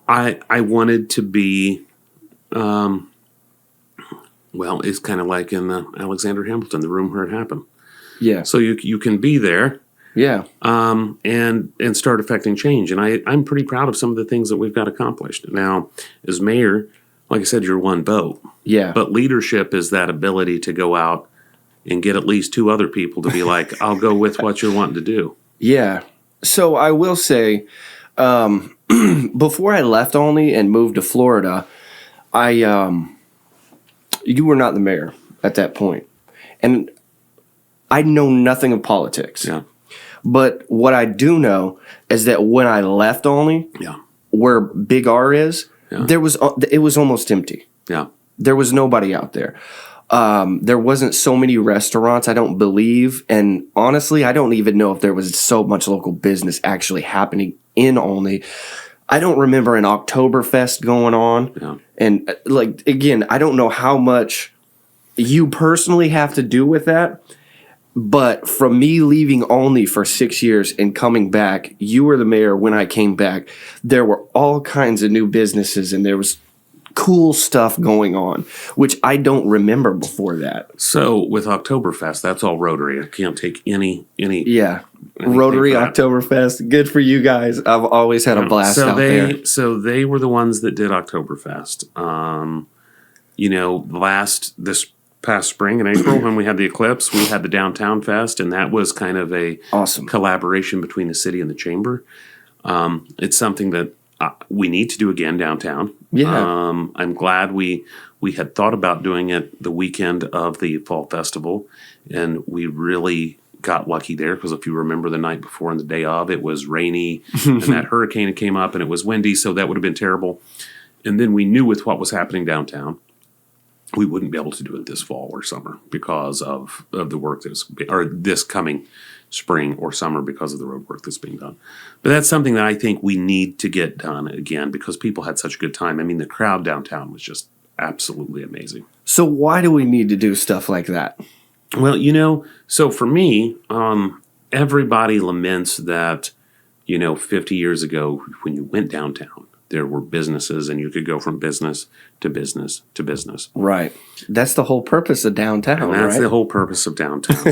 I wanted to be, it's kind of like in Alexander Hamilton, the room where it happened. Yeah. So you can be there. Yeah. And start affecting change. And I'm pretty proud of some of the things that we've got accomplished. Now, as mayor, like I said, you're one vote. Yeah. But leadership is that ability to go out and get at least two other people to be like, I'll go with what you're wanting to do. Yeah. So I will say, before I left Olney and moved to Florida, you were not the mayor at that point. And I know nothing of politics. Yeah. But what I do know is that when I left Olney, where Big R is, it was almost empty. Yeah. There was nobody out there. There wasn't so many restaurants, I don't believe. And honestly, I don't even know if there was so much local business actually happening in Olney. I don't remember an Oktoberfest going on. Yeah. And again, I don't know how much you personally have to do with that. But from me leaving Olney for 6 years and coming back, you were the mayor when I came back. There were all kinds of new businesses and there was cool stuff going on, which I don't remember before that. So with Oktoberfest, that's all Rotary. I can't take any. Yeah, Rotary Oktoberfest. Good for you guys. I've always had a blast out there. So they were the ones that did Oktoberfest. This past spring in April when we had the eclipse, we had the Downtown Fest, and that was kind of a awesome collaboration between the city and the chamber. It's something that we need to do again downtown. Yeah. I'm glad we had thought about doing it the weekend of the fall festival, and we really got lucky there because if you remember the night before and the day of, it was rainy and that hurricane came up and it was windy, so that would have been terrible. And then we knew with what was happening downtown, we wouldn't be able to do it this fall or summer because of the work or this coming spring or summer because of the road work that's being done. But that's something that I think we need to get done again because people had such a good time. I mean, the crowd downtown was just absolutely amazing. So why do we need to do stuff like that? Well, so for me, everybody laments that, 50 years ago when you went downtown, there were businesses and you could go from business to business to business. Right. That's the whole purpose of downtown, and that's right? the whole purpose of downtown.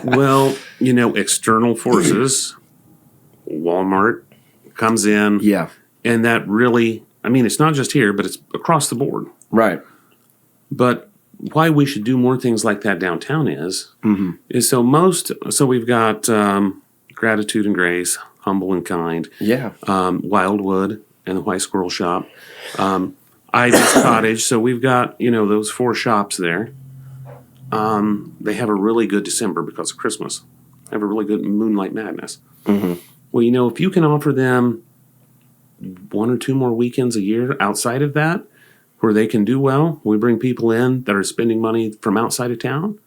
Well, external forces, Walmart comes in. Yeah. And that really, it's not just here, but it's across the board. Right. But why we should do more things like that downtown is so we've got Gratitude and Grace, Humble and Kind. Yeah. Wildwood and the White Squirrel Shop. Ivy's Cottage. So we've got, those 4 shops there. They have a really good December because of Christmas. They have a really good Moonlight Madness. Mm-hmm. Well, if you can offer them 1 or 2 more weekends a year outside of that, where they can do well, we bring people in that are spending money from outside of town,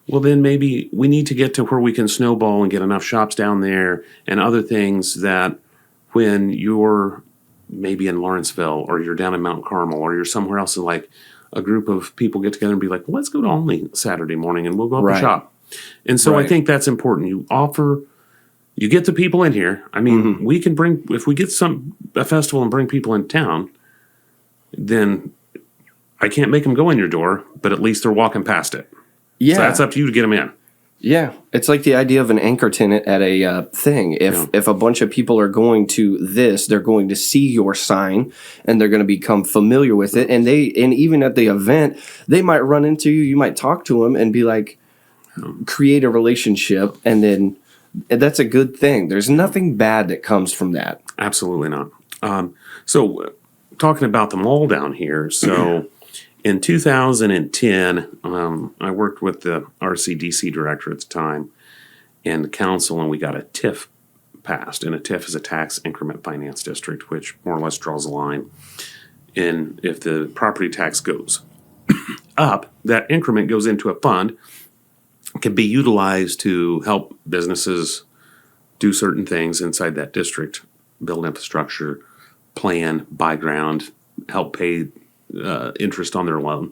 well, then maybe we need to get to where we can snowball and get enough shops down there and other things that when you're maybe in Lawrenceville or you're down in Mount Carmel or you're somewhere else, and like a group of people get together and be like, well, let's go to Olney Saturday morning and we'll go up and shop. And so I think that's important. You get the people in here. We can if we get a festival and bring people in town, then I can't make them go in your door, but at least they're walking past it. Yeah. So that's up to you to get them in. Yeah. It's like the idea of an anchor tenant at a thing. If a bunch of people are going to this, they're going to see your sign and they're going to become familiar with it. And even at the event, they might run into you. You might talk to them and be like, create a relationship. And then that's a good thing. There's nothing bad that comes from that. Absolutely not. So talking about the mall down here. So in 2010, I worked with the RCDC director at the time and the council, and we got a TIF passed. And a TIF is a tax increment finance district, which more or less draws a line. And if the property tax goes up, that increment goes into a fund, can be utilized to help businesses do certain things inside that district, build infrastructure, plan, buy ground, help pay interest on their loan.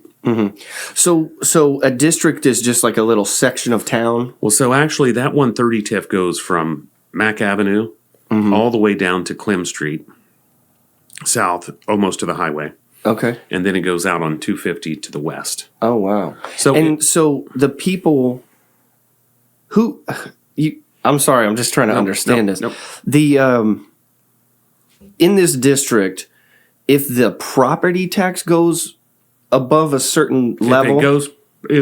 So a district is just like a little section of town? Well, so actually that 130 TIF goes from Mack Avenue all the way down to Clem Street, south, almost to the highway. Okay. And then it goes out on 250 to the west. Oh, wow. So so the people who... I'm sorry, I'm just trying to understand this. Nope. The in this district, if the property tax goes above a certain level...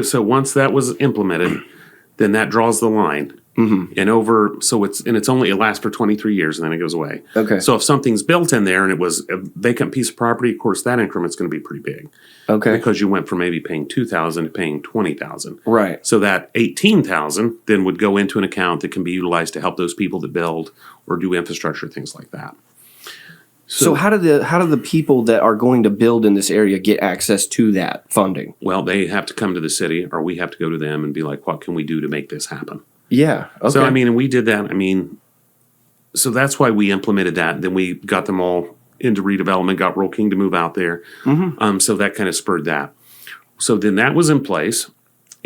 So once that was implemented, then that draws the line. And it lasts for 23 years and then it goes away. Okay. So if something's built in there and it was a vacant piece of property, of course that increment's going to be pretty big. Okay. Because you went from maybe paying $2,000 to paying $20,000. Right. So that $18,000 then would go into an account that can be utilized to help those people that build or do infrastructure, things like that. So how do the people that are going to build in this area get access to that funding? Well, they have to come to the city or we have to go to them and be like, what can we do to make this happen? Yeah. Okay. So, and we did that. So that's why we implemented that. Then we got them all into redevelopment, got Roll King to move out there. So that kind of spurred that. So then that was in place.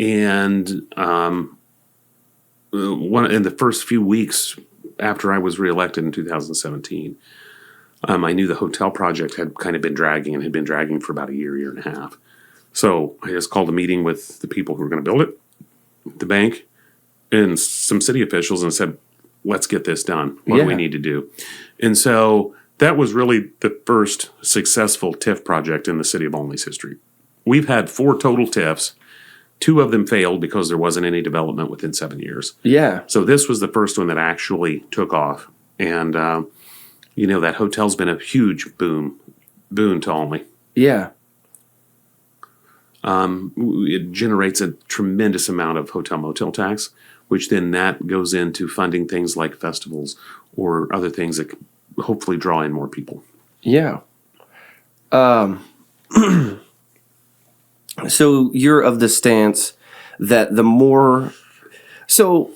And in the first few weeks after I was reelected in 2017, I knew the hotel project had kind of been dragging and had been dragging for about a year and a half. So I just called a meeting with the people who were going to build it, the bank, and some city officials and said, let's get this done. What do we need to do? And so that was really the first successful TIF project in the city of Olney's history. We've had 4 total TIFs. 2 of them failed because there wasn't any development within 7 years. Yeah. So this was the first one that actually took off. And, that hotel's been a huge boon to Olney. Yeah. It generates a tremendous amount of hotel motel tax, which then that goes into funding things like festivals or other things that could hopefully draw in more people. Yeah. So you're of the stance that the more... So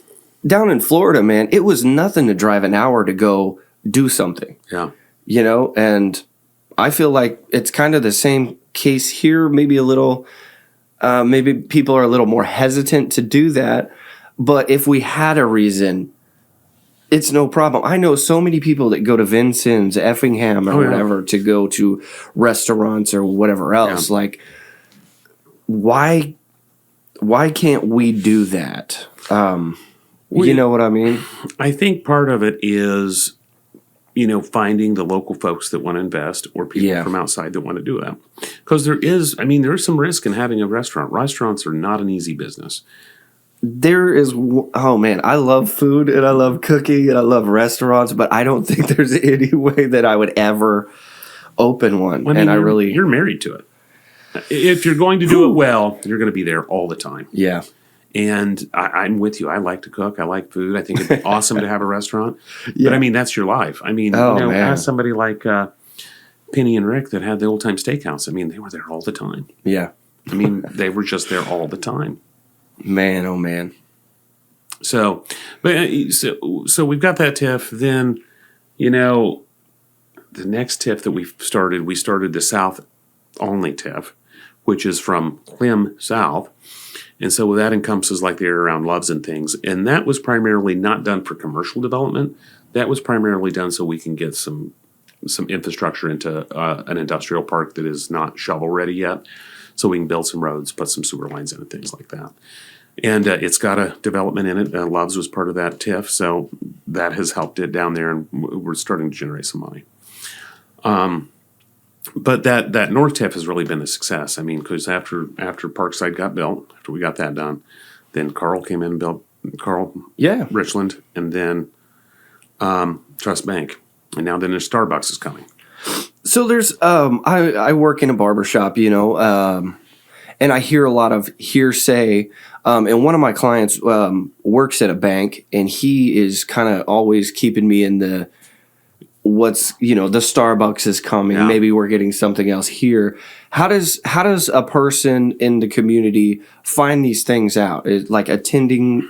down in Florida, man, it was nothing to drive an hour to go do something. Yeah. And I feel like it's kind of the same case here, maybe a little... maybe people are a little more hesitant to do that. But if we had a reason, it's no problem. I know so many people that go to Vincent's, Effingham, or whatever to go to restaurants or whatever else. Yeah. Like, why can't we do that? You know what I mean? I think part of it is, finding the local folks that want to invest or people from outside that want to do that. Because there's some risk in having a restaurant. Restaurants are not an easy business. There is, oh man, I love food and I love cooking and I love restaurants, but I don't think there's any way that I would ever open one. You're married to it. If you're going to do it well, you're going to be there all the time. Yeah. And I'm with you. I like to cook. I like food. I think it'd be awesome to have a restaurant. Yeah. But that's your life. Ask somebody like Penny and Rick that had the Old Time Steakhouse. They were there all the time. Yeah. They were just there all the time. Man, oh man. So we've got that TIF. Then, the next TIF that we started the South Olney TIF, which is from Clem south. And so that encompasses like the area around Loves and things. And that was primarily not done for commercial development. That was primarily done so we can get some infrastructure into an industrial park that is not shovel ready yet. So we can build some roads, put some sewer lines in and things like that. And it's got a development in it. Loves was part of that TIF. So that has helped it down there and we're starting to generate some money. But that North TIF has really been a success. Because after Parkside got built, after we got that done, then Carl came in and built Richland, and then Trust Bank, and now then there's Starbucks is coming. So there's I work in a barbershop, and I hear a lot of hearsay. And one of my clients works at a bank, and he is kind of always keeping me in the what's the Starbucks is coming. Yeah. Maybe we're getting something else here. How does a person in the community find these things out? Is like attending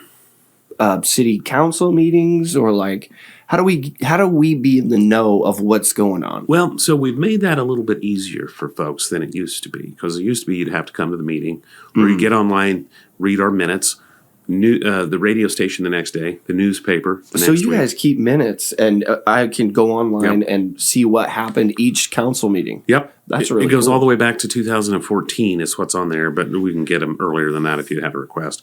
city council meetings, or like how do we be in the know of what's going on? Well, so we've made that a little bit easier for folks than it used to be, because it used to be you'd have to come to the meeting, or you get online, read our minutes, the radio station the next day, the newspaper the next So you week. guys keep minutes, and I can go online and see what happened each council meeting. Yep. That's really It goes cool. all the way back to 2014 is what's on there, but we can get them earlier than that if you have a request.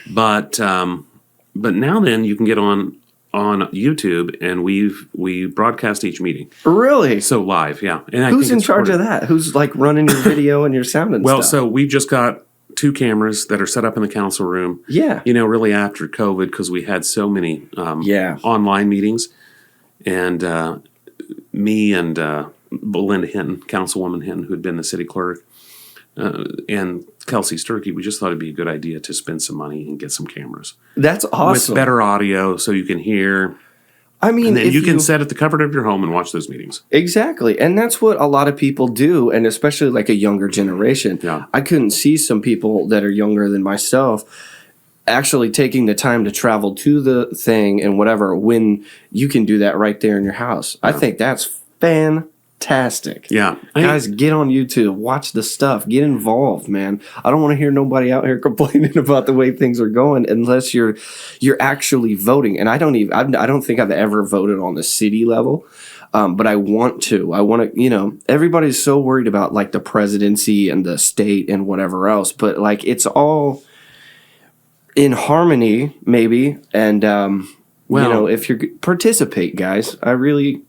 But now then you can get on YouTube, and we broadcast each meeting. Really? So live, yeah. And I Who's think in it's charge of recorded. that? Who's like running your video and your sound and Well, stuff? so we've just got 2 cameras that are set up in the council room. Yeah. Really after COVID, because we had so many online meetings. And me and Belinda Hinton, Councilwoman Hinton, who had been the city clerk, and Kelsey Sturkey, we just thought it'd be a good idea to spend some money and get some cameras. That's awesome. With better audio, so you can hear. I mean, And then if you can set at the comfort of your home and watch those meetings. Exactly. And that's what a lot of people do, and especially like a younger generation. Yeah. I couldn't see some people that are younger than myself actually taking the time to travel to the thing and whatever, when you can do that right there in your house. I think that's fantastic. Yeah. Guys, get on YouTube, watch the stuff, get involved, man. I don't want to hear nobody out here complaining about the way things are going unless you're actually voting. And I don't think I've ever voted on the city level. But I want to. Everybody's so worried about like the presidency and the state and whatever else, but like it's all in harmony, maybe. And if you participate, guys, I really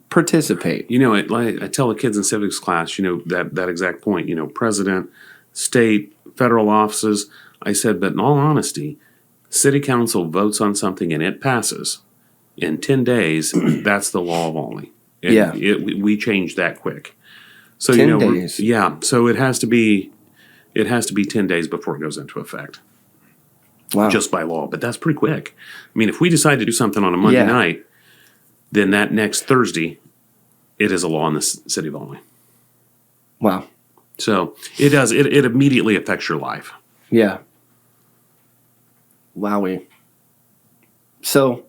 participate. I tell the kids in civics class, that exact point, president, state, federal offices. I said, but in all honesty, city council votes on something and it passes. In 10 days, that's the law of Olney. And we changed that quick. So 10 days. Yeah. So it has to be 10 days before it goes into effect. Wow. Just by law. But that's pretty quick. I mean, if we decide to do something on a Monday night, then that next Thursday, it is a law in the city of Olney. Wow. So it does. It immediately affects your life. Yeah. Wowie. So,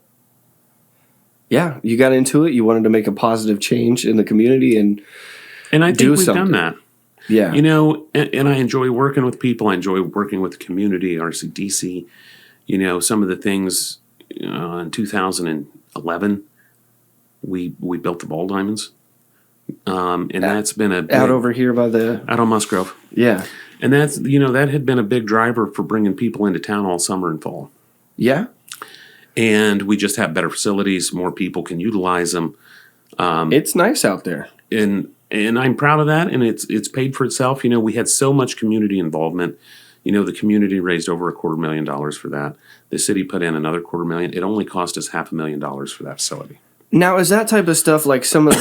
yeah, you got into it. You wanted to make a positive change in the community, and I think we've done that. Yeah. And I enjoy working with people. I enjoy working with the community, RCDC. Some of the things in 2011, we built the ball diamonds. And that's been out over here by out on Musgrove. Yeah. And that's, that had been a big driver for bringing people into town all summer and fall. Yeah. And we just have better facilities. More people can utilize them. It's nice out there. And I'm proud of that. And it's paid for itself. We had so much community involvement. The community raised over $250,000 for that. The city put in another $250,000. It only cost us $500,000 for that facility. Now, is that type of stuff like some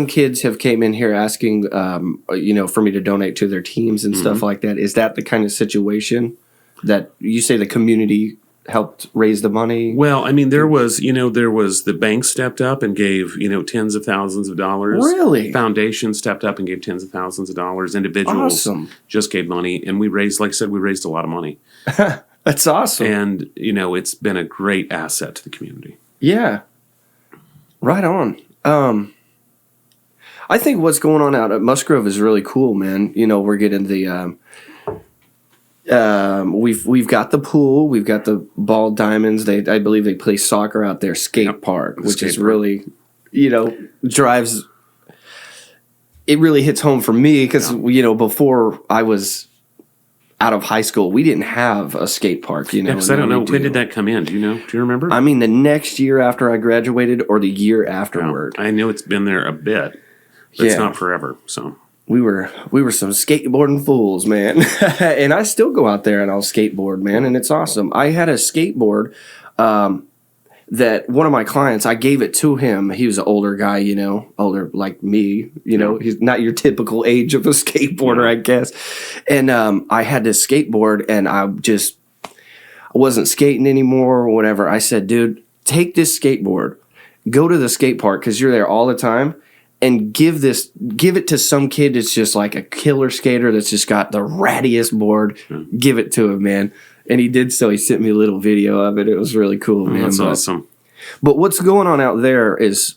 kids have came in here asking, for me to donate to their teams and stuff like that? Is that the kind of situation that you say the community helped raise the money? Well, I mean, there was the bank stepped up and gave, tens of thousands of dollars. Really? Foundation stepped up and gave tens of thousands of dollars. Individuals just gave money. And we raised, like I said, a lot of money. That's awesome. And, it's been a great asset to the community. Yeah. Right on. I think what's going on out at Musgrove is really cool, man. We're getting the we've got the pool, we've got the ball diamonds. I believe they play soccer out there, skate park, which is really, drives. It really hits home for me because before I was out of high school, we didn't have a skate park, Because I don't know, when did that come in? Do you know? Do you remember? I mean, the next year after I graduated or the year afterward. I know it's been there a bit, but it's not forever. So we were some skateboarding fools, man. And I still go out there and I'll skateboard, man, and it's awesome. I had a skateboard that one of my clients, I gave it to him. He was an older guy, older like me, he's not your typical age of a skateboarder, I guess. And I had this skateboard and I wasn't skating anymore or whatever. I said, dude, take this skateboard, go to the skate park because you're there all the time, and give it to some kid that's just like a killer skater that's just got the rattiest board. Give it to him, man. And he did so. He sent me a little video of it. It was really cool, man. That's awesome. But what's going on out there is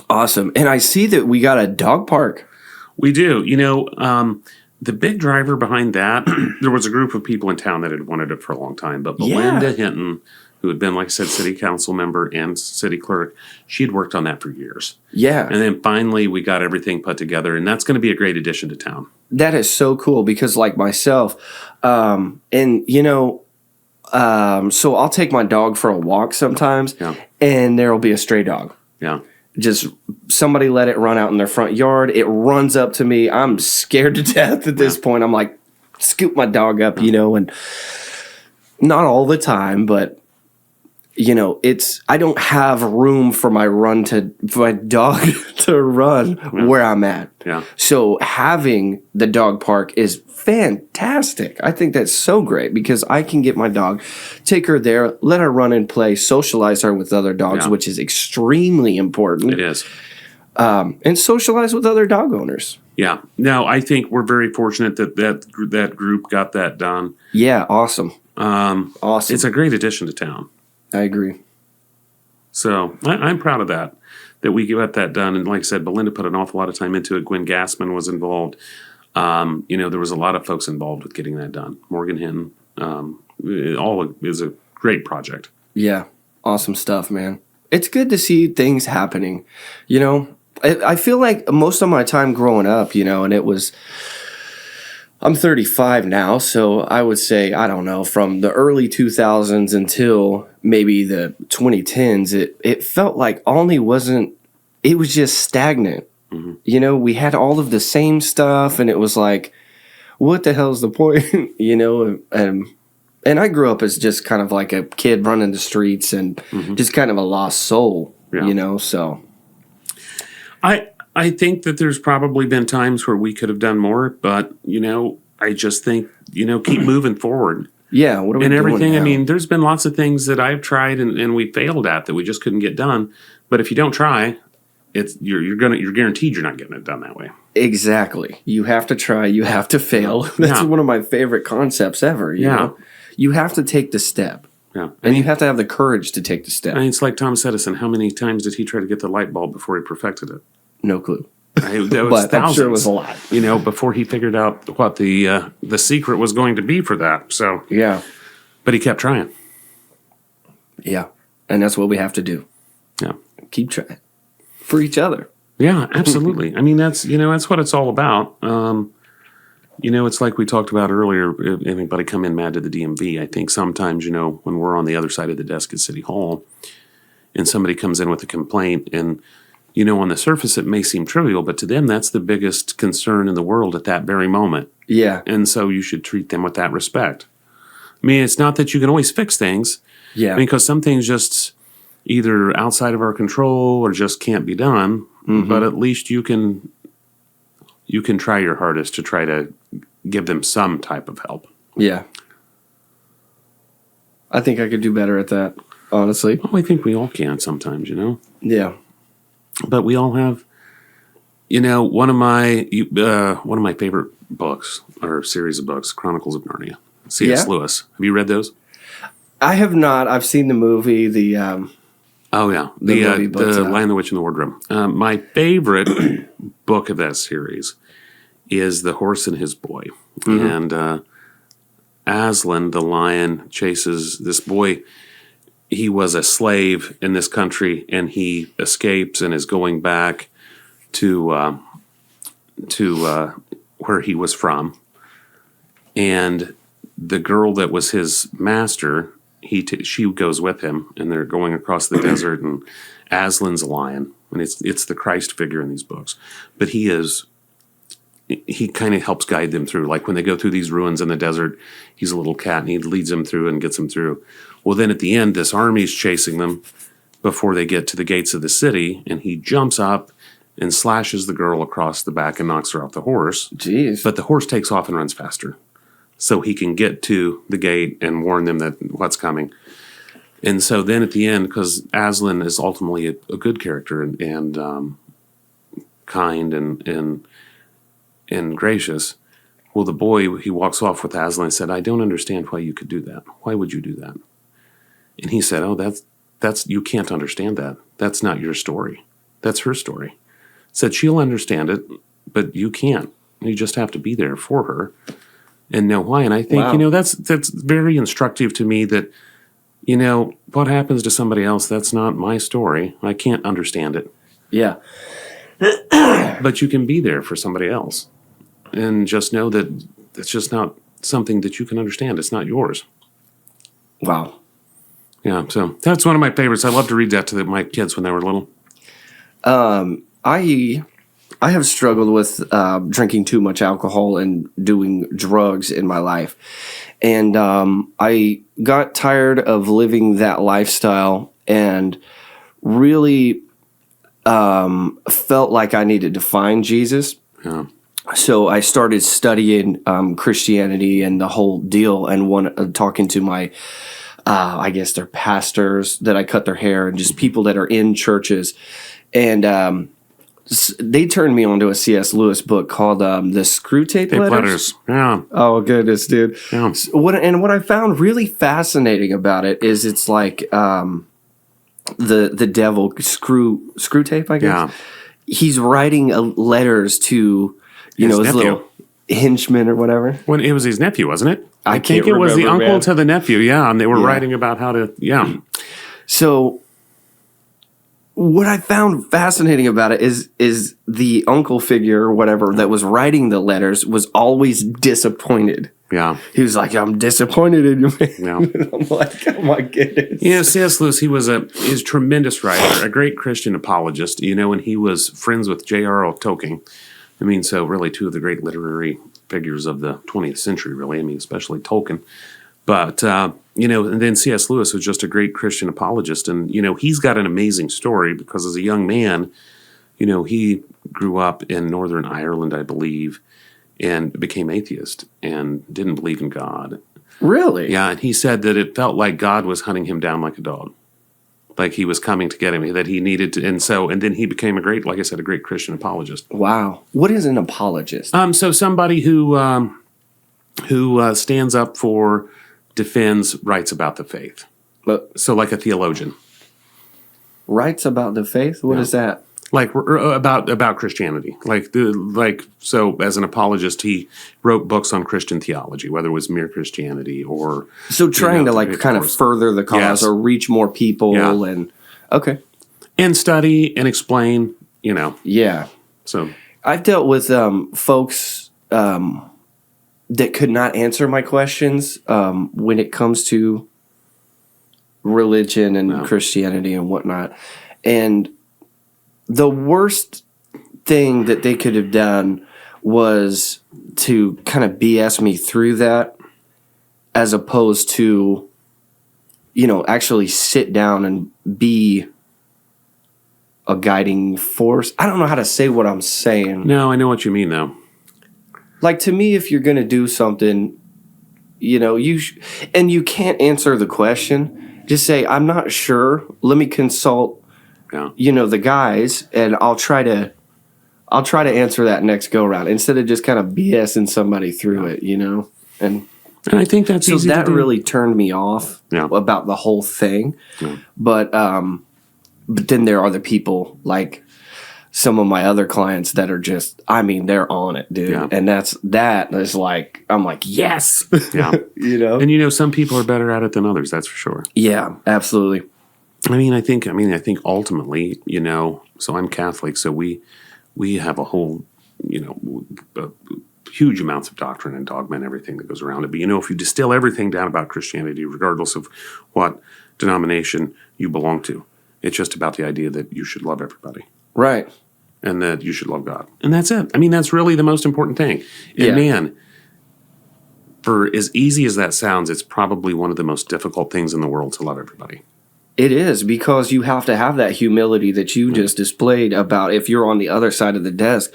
awesome. And I see that we got a dog park. We do. The big driver behind that, there was a group of people in town that had wanted it for a long time. But Belinda Hinton, who had been, like I said, city council member and city clerk, she had worked on that for years. Yeah. And then finally we got everything put together, and that's going to be a great addition to town. That is so cool because, like myself, so I'll take my dog for a walk sometimes, and there will be a stray dog. Yeah. Just somebody let it run out in their front yard. It runs up to me. I'm scared to death at this point. I'm like, scoop my dog up, and not all the time, but I don't have room for my dog to run where I'm at. Yeah. So having the dog park is fantastic. I think that's so great because I can get my dog, take her there, let her run and play, socialize her with other dogs, which is extremely important. It is. And socialize with other dog owners. Yeah. No, I think we're very fortunate that group got that done. Yeah. Awesome. Awesome. It's a great addition to town. I agree. So I'm proud of that we got that done. And like I said, Belinda put an awful lot of time into it. Gwen Gassman was involved. There was a lot of folks involved with getting that done. Morgan Hinton, all is a great project. Yeah. Awesome stuff, man. It's good to see things happening. I feel like most of my time growing up, and it was, I'm 35 now, so I would say, I don't know, from the early 2000s until maybe the 2010s, it felt like Olney it was just stagnant. Mm-hmm. We had all of the same stuff, and it was like, what the hell's the point? And I grew up as just kind of like a kid running the streets and just kind of a lost soul, so. I think that there's probably been times where we could have done more, but, I just think, keep moving forward. Yeah, what are we doing everything, now? I mean, there's been lots of things that I've tried and we failed at that we just couldn't get done. But if you don't try, you're guaranteed you're not getting it done that way. Exactly. You have to try, you have to fail. That's one of my favorite concepts ever, you know? You have to take the step. Yeah. And you have to have the courage to take the step. I mean, it's like Thomas Edison. How many times did he try to get the light bulb before he perfected it? No clue. That was but thousands, I'm sure it was a lot. Before he figured out what the secret was going to be for that. So yeah. But he kept trying. Yeah. And that's what we have to do. Yeah. Keep trying. For each other. Yeah, absolutely. I mean, that's what it's all about. It's like we talked about earlier, if anybody come in mad to the DMV, I think sometimes, when we're on the other side of the desk at City Hall and somebody comes in with a complaint and, on the surface it may seem trivial, but to them that's the biggest concern in the world at that very moment. Yeah. And so you should treat them with that respect. I mean, it's not that you can always fix things. Yeah. Because some things just either outside of our control or just can't be done, but at least you can try your hardest to try to give them some type of help. Yeah. I think I could do better at that, honestly. Oh, I think we all can sometimes, Yeah. But we all have, one of my favorite books or series of books, Chronicles of Narnia, C.S. Lewis. Have you read those? I have not. I've seen the movie, the Lion, the Witch, and the Wardrobe. My favorite book of that series is The Horse and His Boy. And Aslan, the lion, chases this boy. He was a slave in this country, and he escapes and is going back to where he was from. And the girl that was his master, she goes with him, and they're going across the desert. And Aslan's a lion, and it's the Christ figure in these books. But he kind of helps guide them through. Like when they go through these ruins in the desert, he's a little cat, and he leads them through and gets them through. Well, then at the end, this army's chasing them before they get to the gates of the city, and he jumps up and slashes the girl across the back and knocks her off the horse. Jeez. But the horse takes off and runs faster, so he can get to the gate and warn them that what's coming. And so then at the end, because Aslan is ultimately a good character and kind and gracious. Well, the boy, he walks off with Aslan and said, I don't understand why you could do that. Why would you do that? And he said, oh, that's you can't understand that. That's not your story. That's her story. Said she'll understand it, but you can't. You just have to be there for her and know why. And I think, Wow. that's very instructive to me that, what happens to somebody else, that's not my story. I can't understand it. Yeah. But you can be there for somebody else. And just know that it's just not something that you can understand. It's not yours. Wow. Yeah, so that's one of my favorites. I love to read that to my kids when they were little. I have struggled with drinking too much alcohol and doing drugs in my life. And I got tired of living that lifestyle and really felt like I needed to find Jesus. Yeah. So I started studying Christianity and the whole deal, and talking to my, I guess they're pastors that I cut their hair, and just people that are in churches. And they turned me on to a C.S. Lewis book called The Screw Tape Letters. Yeah. Oh, goodness, dude. Yeah. What I found really fascinating about it is it's like the devil, screw tape, I guess. Yeah. He's writing letters to, his nephew. little henchman or whatever. When it was his nephew, wasn't it? I think can't it was the remember, uncle man. to the nephew, yeah, and they were Yeah. writing about how to, yeah. So what I found fascinating about it is the uncle figure or whatever that was writing the letters was always disappointed. Yeah. He was like, I'm disappointed in you, man. Yeah. And I'm like, oh my goodness. C.S. Lewis, he's a tremendous writer, a great Christian apologist, and he was friends with J.R.R. Tolkien. So really two of the great literary figures of the 20th century, really. Especially Tolkien. But, and then C.S. Lewis was just a great Christian apologist. And, he's got an amazing story because as a young man, he grew up in Northern Ireland, I believe, and became atheist and didn't believe in God. Really? Yeah, and he said that it felt like God was hunting him down like a dog. Like he was coming to get him, that he needed to. And then he became a great Christian apologist. Wow. What is an apologist? So somebody who stands up for, defends, writes about the faith. So like a theologian. Writes about the faith? What is that? Like about Christianity. So as an apologist, he wrote books on Christian theology, whether it was mere Christianity or So trying to kind of further the cause Yes. or reach more people and okay. and study and explain, Yeah. So I've dealt with folks that could not answer my questions when it comes to religion and Christianity and whatnot. And the worst thing that they could have done was to kind of BS me through that as opposed to, actually sit down and be a guiding force. I don't know how to say what I'm saying. no, I know what you mean though. Like, to me, if you're going to do something, and you can't answer the question, just say, I'm not sure. Let me consult, Yeah. the guys, and I'll try to answer that next go round instead of just kind of BSing somebody through it, And And I think that's so easy that to do. really turned me off about the whole thing. Yeah. But then there are the people like some of my other clients that are just, they're on it, dude. Yeah. And that is like, I'm like, yes. Yeah. And some people are better at it than others, that's for sure. Yeah, absolutely. I think ultimately, so I'm Catholic, so we have a whole, huge amounts of doctrine and dogma and everything that goes around it. But if you distill everything down about Christianity, regardless of what denomination you belong to, it's just about the idea that you should love everybody. Right. And that you should love God. And that's it. That's really the most important thing. And Yeah. man, for as easy as that sounds, it's probably one of the most difficult things in the world to love everybody. It is, because you have to have that humility that you just displayed about if you're on the other side of the desk,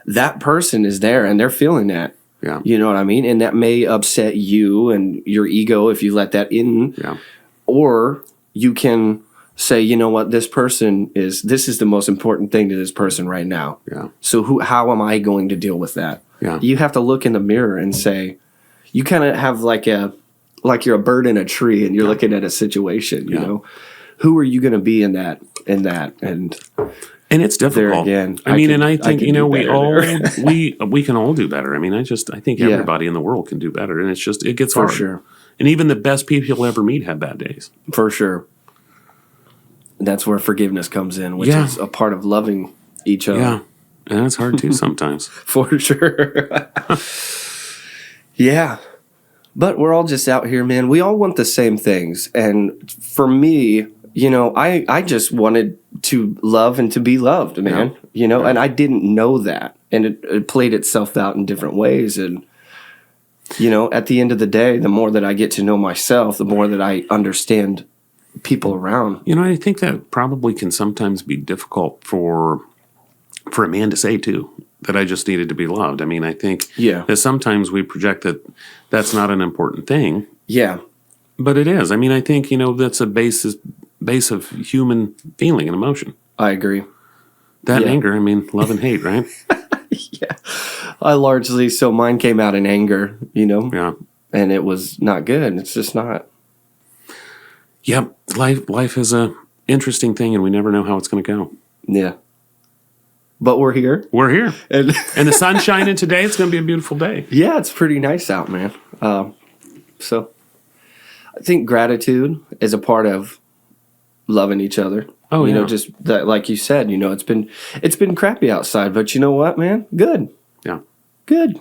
that person is there and they're feeling that. Yeah. You know what I mean? And that may upset you and your ego if you let that in. Yeah. Or you can say, you know what, this is the most important thing to this person right now. Yeah. So how am I going to deal with that? Yeah. You have to look in the mirror and say, you kind of have like you're a bird in a tree and you're looking at a situation, you know, who are you going to be in that? And it's difficult. Again, I think, you know, we can all do better. I mean, I think everybody in the world can do better. And it gets hard. For sure. And even the best people you'll ever meet have bad days. For sure. That's where forgiveness comes in, which is a part of loving each other. Yeah. And that's hard too sometimes. For sure. Yeah. But we're all just out here, man. We all want the same things. And for me, you know, I just wanted to love and to be loved, man. Yeah. You know, and I didn't know that. And it played itself out in different ways. And, you know, at the end of the day, the more that I get to know myself, the more that I understand people around. You know, I think that probably can sometimes be difficult for a man to say too, that I just needed to be loved. I mean, I think that sometimes we project that that's not an important thing. Yeah. But it is. I mean, I think, you know, that's a base of human feeling and emotion. I agree. That and anger, I mean, love and hate, right? Yeah. So mine came out in anger, you know? Yeah. And it was not good. It's just not. Yep. Life is a interesting thing, and we never know how it's going to go. Yeah. But we're here. We're here. And the sun's shining today. It's going to be a beautiful day. Yeah, it's pretty nice out, man. So I think gratitude is a part of loving each other. Oh, you know, just that, like you said, you know, it's been crappy outside, but you know what, man? Good. Yeah. Good.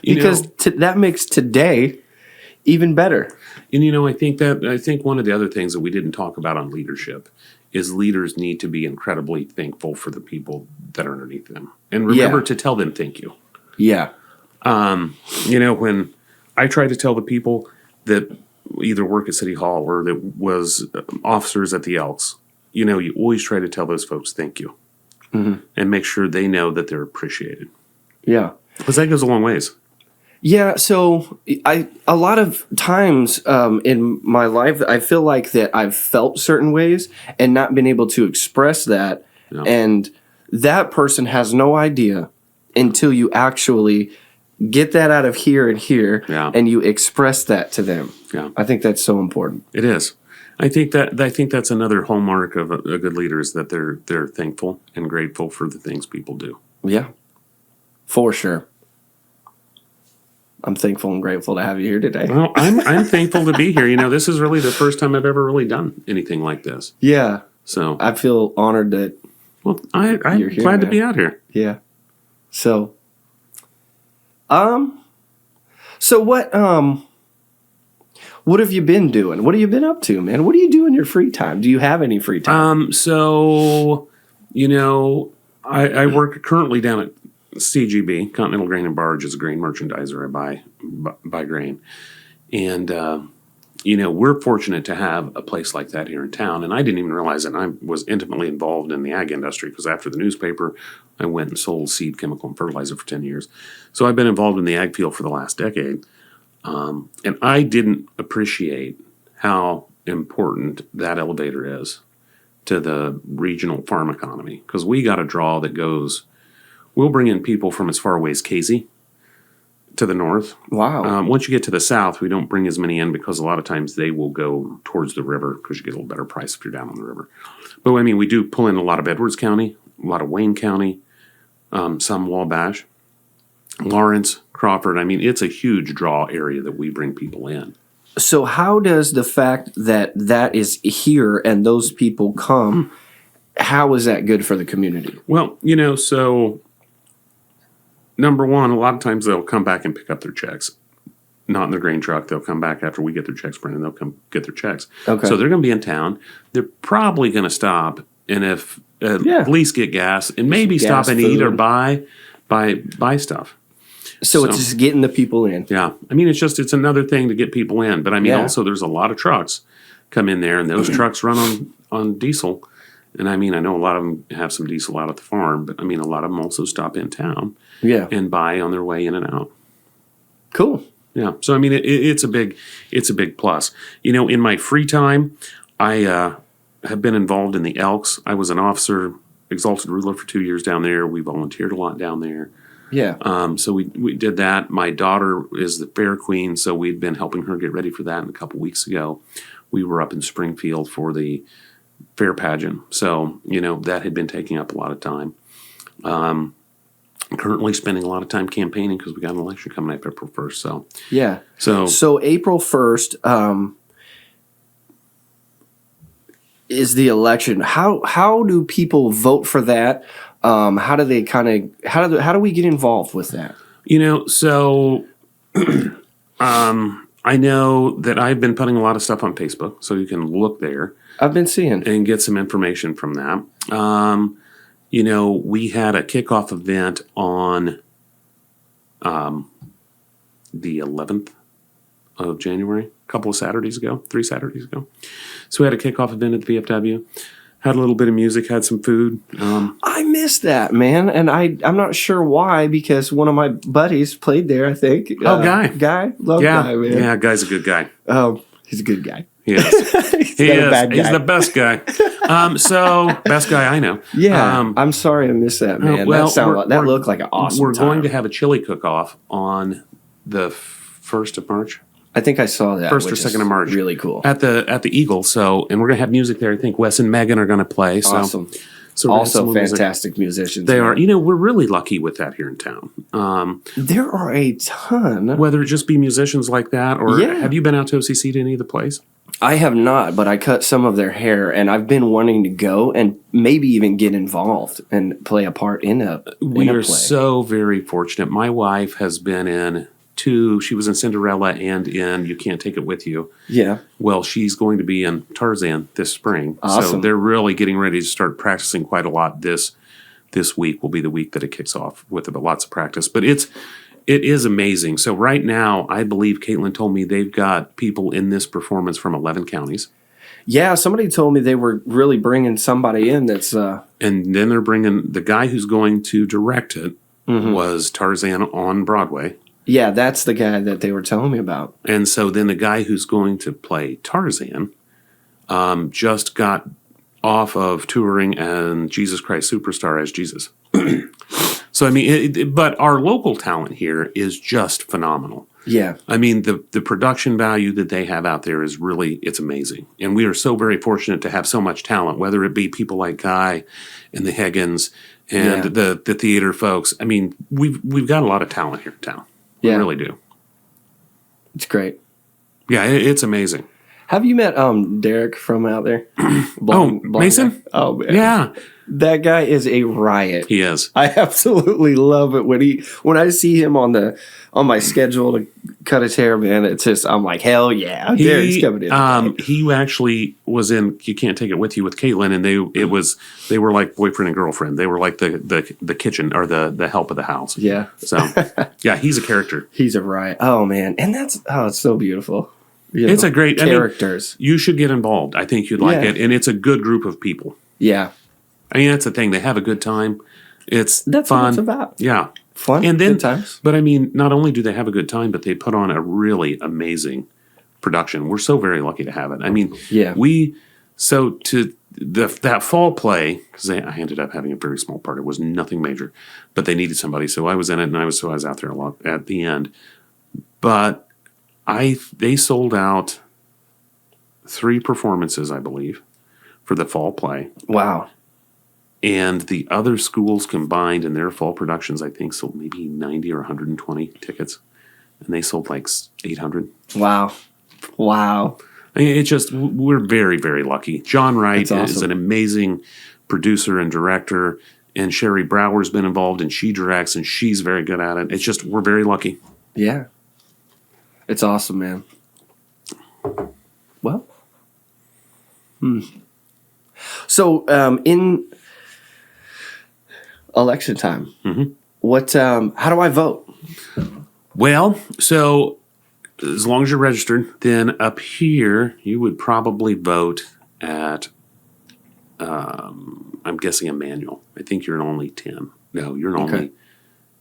Because that makes today even better. And, you know, I think one of the other things that we didn't talk about on leadership is leaders need to be incredibly thankful for the people that are underneath them. And remember to tell them thank you. Yeah. You know, when I try to tell the people that either work at City Hall or that was officers at the Elks, you know, you always try to tell those folks thank you. Mm-hmm. And make sure they know that they're appreciated. Yeah. Because that goes a long ways. Yeah, so a lot of times in my life, I feel like that I've felt certain ways and not been able to express that. Yeah. And that person has no idea until you actually get that out of here and here and you express that to them. Yeah. I think that's so important. It is. I think that's another hallmark of a good leader is that they're thankful and grateful for the things people do. Yeah, for sure. I'm thankful and grateful to have you here today. Well, I'm thankful to be here. You know, this is really the first time I've ever really done anything like this. Yeah. So I feel honored that. Well, I'm glad to be out here. Yeah. So, so what have you been doing? What have you been up to, man? What do you do in your free time? Do you have any free time? So, you know, I work currently down at CGB, Continental Grain and Barge, is a grain merchandiser. I buy grain. And, you know, we're fortunate to have a place like that here in town. And I didn't even realize that I was intimately involved in the ag industry because after the newspaper, I went and sold seed, chemical, and fertilizer for 10 years. So I've been involved in the ag field for the last decade. And I didn't appreciate how important that elevator is to the regional farm economy because we got a draw that goes... We'll bring in people from as far away as Casey to the north. Wow. Once you get to the south, we don't bring as many in because a lot of times they will go towards the river because you get a little better price if you're down on the river. But, I mean, we do pull in a lot of Edwards County, a lot of Wayne County, some Wabash, Lawrence, Crawford. I mean, it's a huge draw area that we bring people in. So how does the fact that is here and those people come, how is that good for the community? Well, you know, so... Number one, a lot of times they'll come back and pick up their checks. Not in their grain truck. They'll come back after we get their checks printed. They'll come get their checks. Okay. So they're going to be in town. They're probably going to stop and at least get gas and maybe stop and eat or buy stuff. So it's just getting the people in. Yeah. I mean, it's another thing to get people in. But I mean, also there's a lot of trucks come in there and those trucks run on diesel. And I mean, I know a lot of them have some diesel out at the farm, but I mean, a lot of them also stop in town and buy on their way in and out. Cool. Yeah. So, I mean, it's a big plus. You know, in my free time, I have been involved in the Elks. I was an officer, exalted ruler for 2 years down there. We volunteered a lot down there. Yeah. So we did that. My daughter is the fair queen, so we'd been helping her get ready for that. And a couple weeks ago, we were up in Springfield for the fair pageant. So, that had been taking up a lot of time. I'm currently spending a lot of time campaigning because we got an election coming up April 1st. So, yeah. So April 1st is the election. How do people vote for that? How do they how do we get involved with that? So I know that I've been putting a lot of stuff on Facebook, so you can look there. I've been seeing and get some information from that. We had a kickoff event on the 11th of January, a couple of Saturdays ago, 3 Saturdays ago. So we had a kickoff event at the VFW. Had a little bit of music, had some food. I missed that, man, and I'm not sure why, because one of my buddies played there, I think. Guy, love Guy, man. Yeah, Guy's a good guy. He's a good guy. He is. He's the best guy. Best guy I know. Yeah, I'm sorry I missed that, man. That looked like an awesome We're time. going to have a chili cook-off on the 1st of March. I think I saw that. 1st or 2nd of March. Really cool. At the Eagle. And we're going to have music there. I think Wes and Megan are going to play. So, awesome. So also fantastic musicians. They are. We're really lucky with that here in town. There are a ton. Whether it just be musicians like that, or have you been out to OCC to any of the plays? I have not, but I cut some of their hair, and I've been wanting to go and maybe even get involved and play a part in a play. We are so very fortunate. My wife has been in 2. She was in Cinderella and in You Can't Take It With You. Yeah. Well, she's going to be in Tarzan this spring. Awesome. So they're really getting ready to start practicing quite a lot. This week will be the week that it kicks off with lots of practice. But it is amazing. So right now, I believe Caitlin told me they've got people in this performance from 11 counties. Yeah, somebody told me they were really bringing somebody in that's... And then they're bringing the guy who's going to direct it was Tarzan on Broadway. Yeah, that's the guy that they were telling me about. And so then the guy who's going to play Tarzan just got off of touring and Jesus Christ Superstar as Jesus. So, but our local talent here is just phenomenal. Yeah. The production value that they have out there is really, it's amazing. And we are so very fortunate to have so much talent, whether it be people like Guy and the Higgins and the theater folks. We've got a lot of talent here in town. We really do. It's great. Yeah, it's amazing. Have you met Derek from out there? Mason? Guy? Oh, man. Yeah. That guy is a riot. He is. I absolutely love it when I see him on my schedule to cut his hair, man. It's just, I'm like, hell yeah, Derek's coming in. He actually was in You Can't Take It With You with Caitlin, and they were like boyfriend and girlfriend. They were like the kitchen or the help of the house. Yeah. So yeah, he's a character. He's a riot. Oh man, and it's so beautiful. It's a great characters. You should get involved. I think you'd like it, and it's a good group of people. Yeah. That's the thing. They have a good time. That's fun. What it's about. Yeah. Fun. And then, good times. But not only do they have a good time, but they put on a really amazing production. We're so very lucky to have it. That fall play, because I ended up having a very small part. It was nothing major, but they needed somebody. So I was in it, and I was out there a lot at the end. But they sold out 3 performances, I believe, for the fall play. Wow. And the other schools combined in their fall productions, I think, sold maybe 90 or 120 tickets. And they sold like 800. Wow. It's just, we're very, very lucky. John Wright is an amazing producer and director. And Sherry Brower's been involved, and she directs, and she's very good at it. It's just, we're very lucky. Yeah. It's awesome, man. Well. So, in election time, how do I vote? Well, so as long as you're registered, then up here you would probably vote at, I'm guessing Emmanuel. I think you're in only 10. No, you're in only,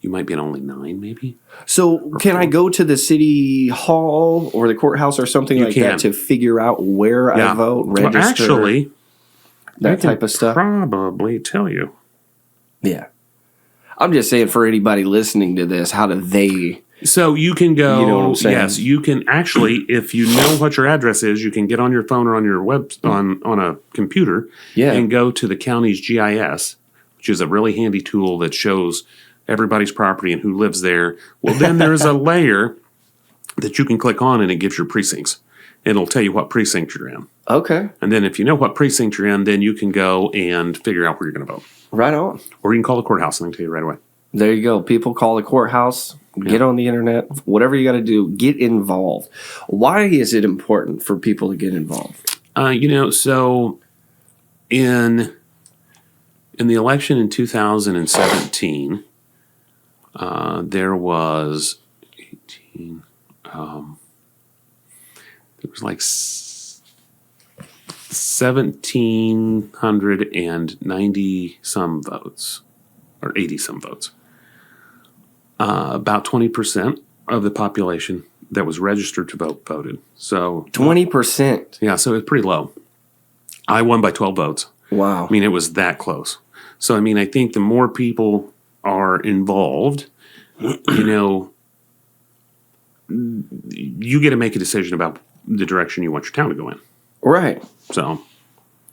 you might be in only 9 maybe. So can I go to the city hall or the courthouse or something that to figure out where I vote, register? Well, actually, that type of stuff? Probably tell you. Yeah. I'm just saying for anybody listening to this, how do they... So you can go, you know what I'm saying? yes, you can actually, if you know what your address is, you can get on your phone or on your on a computer and go to the county's GIS, which is a really handy tool that shows everybody's property and who lives there. Well, then there's a layer that you can click on and it gives your precincts. It'll tell you what precinct you're in. Okay. And then if you know what precinct you're in, then you can go and figure out where you're going to vote. Right on. Or you can call the courthouse and they can tell you right away. There you go. People call the courthouse, get on the internet, whatever you got to do, get involved. Why is it important for people to get involved? So in the election in 2017, there was 18, there was like 1,790 some votes, or 80 some votes. About 20% of the population that was registered to vote voted. So 20%. Yeah, so it's pretty low. I won by 12 votes. Wow. I mean, it was that close. So, I mean, I think the more people are involved, you get to make a decision about the direction you want your town to go in. Right. So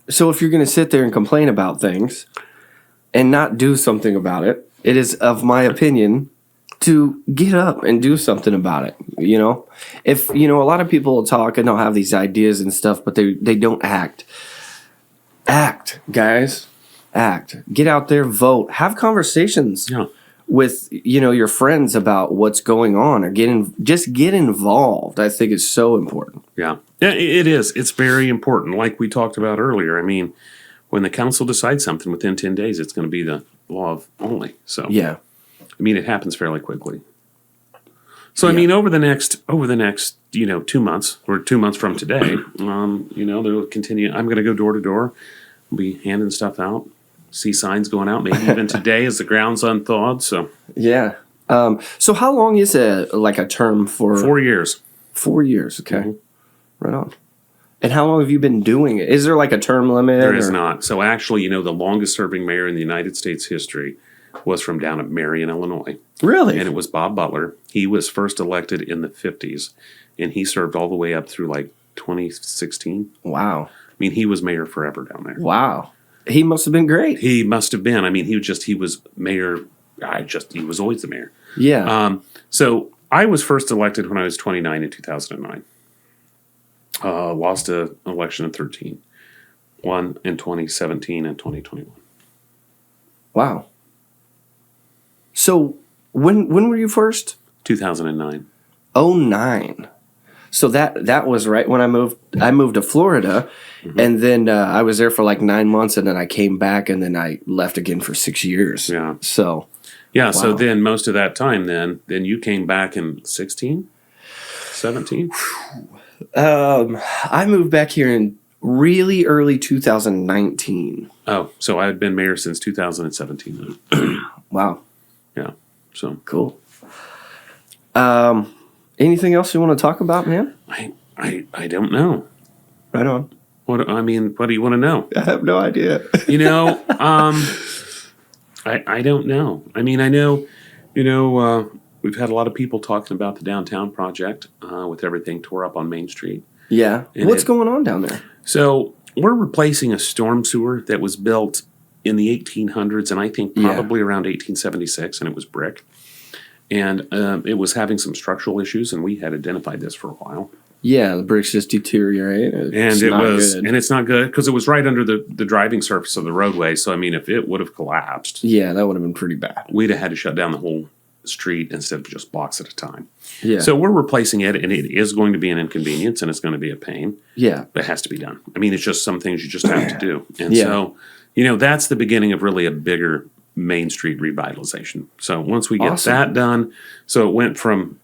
if you're going to sit there and complain about things and not do something about it, it is of my opinion to get up and do something about it. If, a lot of people will talk and they'll have these ideas and stuff, but they don't act. Act, guys. Act. Get out there, vote. Have conversations with, your friends about what's going on, or just get involved. I think it's so important. Yeah, it is. It's very important. Like we talked about earlier. I mean, when the council decides something within 10 days, it's going to be the law of Olney. So yeah. I mean, it happens fairly quickly. So, I mean, over the next 2 months, or 2 months from today, they'll continue. I'm going to go door to door, be handing stuff out, see signs going out, maybe even today as the ground's unthawed. So, yeah. So how long is a term for? 4 years. 4 years. Okay. Mm-hmm. Right on. And how long have you been doing it? Is there like a term limit? There is not. So actually, the longest serving mayor in the United States history was from down at Marion, Illinois. Really? And it was Bob Butler. He was first elected in the 50s, and he served all the way up through like 2016. Wow. I mean, he was mayor forever down there. Wow. He must have been great. He must have been. I mean, he was mayor. He was always the mayor. Yeah. So I was first elected when I was 29 in 2009. Lost an election in 13. Won in 2017 and 2021. Wow. So when were you first? 2009. 09. So that was right when I moved to Florida, and then I was there for like 9 months, and then I came back, and then I left again for 6 years. Yeah. So. Yeah. Wow. So then most of that time, then you came back in 16, 17. I moved back here in really early 2019. Oh, so I had been mayor since 2017. Wow. Yeah. So cool. Anything else you want to talk about, man? I don't know. Right on. What do you want to know? I have no idea. I don't know. I mean, I know, we've had a lot of people talking about the downtown project with everything tore up on Main Street. Yeah. What's going on down there? So we're replacing a storm sewer that was built in the 1800s, and I think probably around 1876, and it was brick. And it was having some structural issues, and we had identified this for a while. Yeah, the bricks just deteriorate. And it's not good because it was right under the driving surface of the roadway. So, I mean, if it would have collapsed, yeah, that would have been pretty bad. We'd have had to shut down the whole street instead of just blocks at a time. Yeah. So we're replacing it, and it is going to be an inconvenience, and it's going to be a pain. Yeah. But it has to be done. I mean, it's just some things you just have to do. And so, that's the beginning of really a bigger Main Street revitalization. So once we get that done, so it went from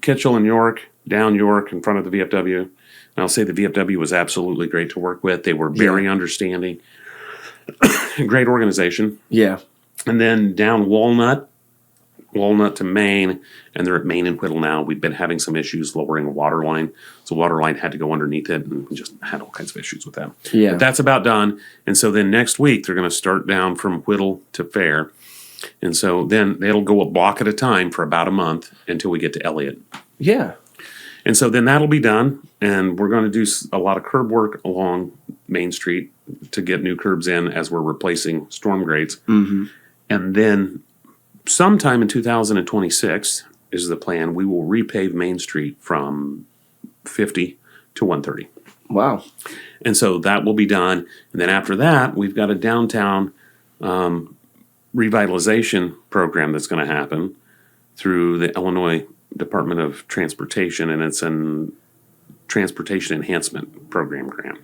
Kitchell and York, down York in front of the VFW. And I'll say the VFW was absolutely great to work with. They were very understanding. Great organization. Yeah. And then down Walnut Walnut to Maine, and they're at Maine and Whittle now. We've been having some issues lowering a water line. So water line had to go underneath it, and we just had all kinds of issues with that. Yeah. But that's about done. And so then next week, they're going to start down from Whittle to Fair. And so then it'll go a block at a time for about a month until we get to Elliott. Yeah. And so then that'll be done, and we're going to do a lot of curb work along Main Street to get new curbs in as we're replacing storm grates. Mm-hmm. And then sometime in 2026 is the plan. We will repave Main Street from 50 to 130. Wow. And so that will be done. And then after that, we've got a downtown revitalization program that's going to happen through the Illinois Department of Transportation, and it's a transportation enhancement program grant.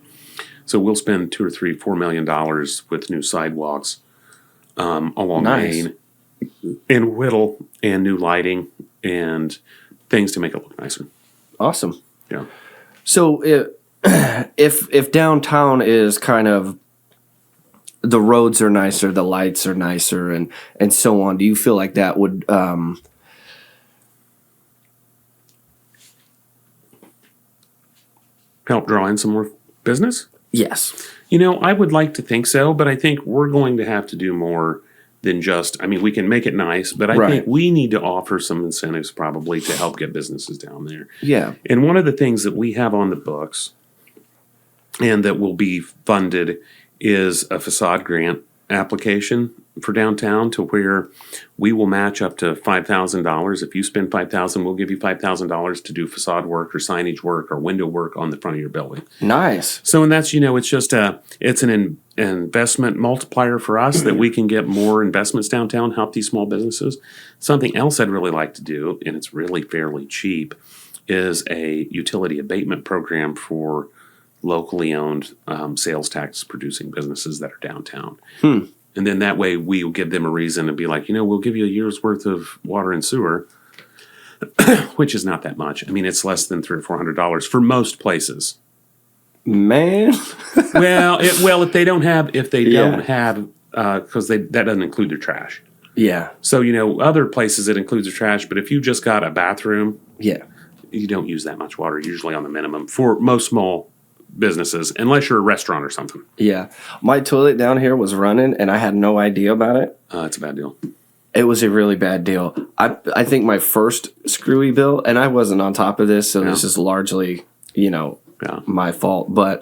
So we'll spend $2 or $3, $4 million with new sidewalks along Main and Whittle, and new lighting and things to make it look nicer. Awesome. Yeah. So if downtown is kind of, the roads are nicer, the lights are nicer, and so on, do you feel like that would help draw in some more business? Yes. I would like to think so, but I think we're going to have to do more than just, we can make it nice, but I think we need to offer some incentives probably to help get businesses down there. Yeah. And one of the things that we have on the books and that will be funded is a facade grant application for downtown, to where we will match up to $5,000. If you spend $5,000, we'll give you $5,000 to do facade work or signage work or window work on the front of your building. Nice. So, and that's, it's just it's an investment multiplier for us that we can get more investments downtown, help these small businesses. Something else I'd really like to do, and it's really fairly cheap, is a utility abatement program for locally owned sales tax producing businesses that are downtown. And then that way we will give them a reason to be like, we'll give you a year's worth of water and sewer, which is not that much. It's less than $300 or $400 for most places. Man. If they don't have, because that doesn't include their trash. Yeah. So, other places it includes their trash, but if you just got a bathroom, yeah, you don't use that much water, usually on the minimum for most small businesses, unless you're a restaurant or something. Yeah. My toilet down here was running, and I had no idea about it. It's a bad deal. It was a really bad deal. I think my first screwy bill, and I wasn't on top of this, so this is largely, my fault. But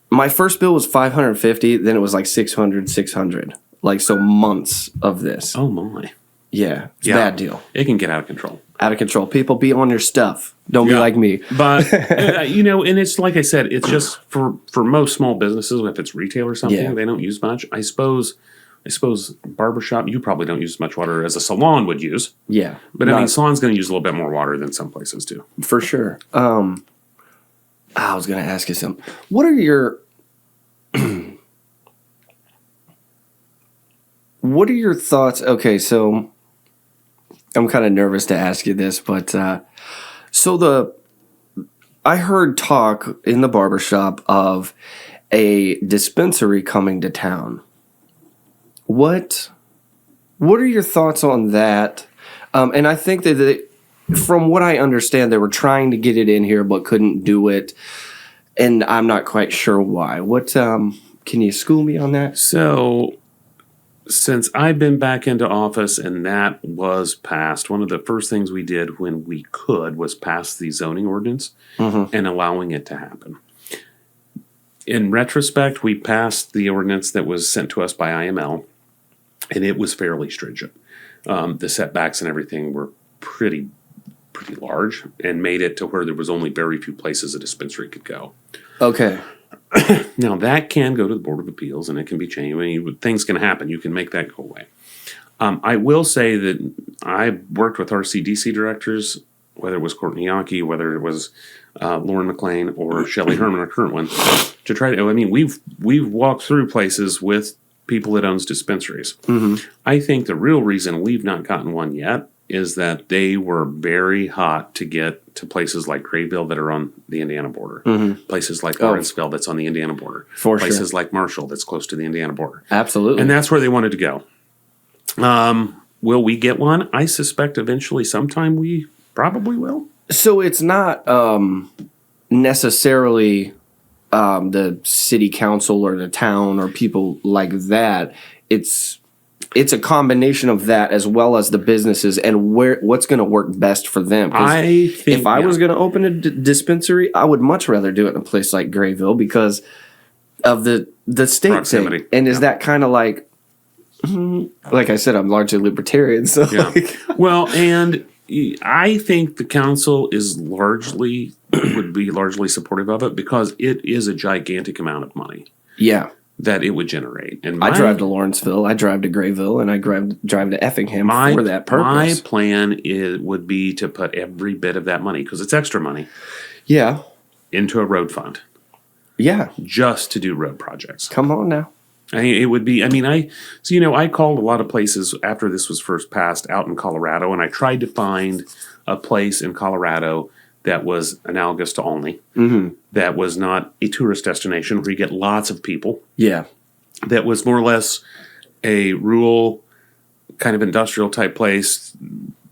my first bill was $550, then it was like $600. Like, so months of this. Oh, my. Yeah. It's a bad deal. It can get out of control. Out of control. People, be on your stuff. Don't be like me. But, and it's like I said, it's just for most small businesses, if it's retail or something, they don't use much. I suppose barbershop, you probably don't use as much water as a salon would use. Yeah. But salon's going to use a little bit more water than some places do. For sure. I was going to ask you something. What are your thoughts? Okay, so I'm kind of nervous to ask you this, but I heard talk in the barbershop of a dispensary coming to town. What are your thoughts on that? And I think that from what I understand, they were trying to get it in here but couldn't do it, and I'm not quite sure why. Can you school me on that? So, since I've been back into office and that was passed, one of the first things we did when we could was pass the zoning ordinance and allowing it to happen. In retrospect, we passed the ordinance that was sent to us by IML, and it was fairly stringent. The setbacks and everything were pretty large, and made it to where there was only very few places a dispensary could go. Okay. Now, that can go to the Board of Appeals, and it can be changed. Things can happen. You can make that go away. I will say that I worked with our CDC directors, whether it was Courtney Yankee, whether it was Lauren McLean or Shelley Herman, our current one, to try to. We've walked through places with people that owns dispensaries. I think the real reason we've not gotten one yet is that they were very hot to get to places like Grayville that are on the Indiana border, places like Lawrenceville that's on the Indiana border, places like Marshall that's close to the Indiana border. Absolutely. And that's where they wanted to go. Will we get one? I suspect eventually sometime we probably will. So it's not necessarily the city council or the town or people like that. It's a combination of that as well as the businesses and what's going to work best for them. I think if I was going to open a dispensary, I would much rather do it in a place like Grayville because of the state proximity thing. And is that kind of like I said, I'm largely libertarian, so well, and I think the council would be largely supportive of it because it is a gigantic amount of money. Yeah. That it would generate. And I drive to Lawrenceville, I drive to Grayville, and I drive to Effingham for that purpose. My plan would be to put every bit of that money, because it's extra money, into a road fund. Yeah. Just to do road projects. Come on now. It would be, I called a lot of places after this was first passed out in Colorado, and I tried to find a place in Colorado that was analogous to Olney, that was not a tourist destination where you get lots of people. Yeah. That was more or less a rural kind of industrial type place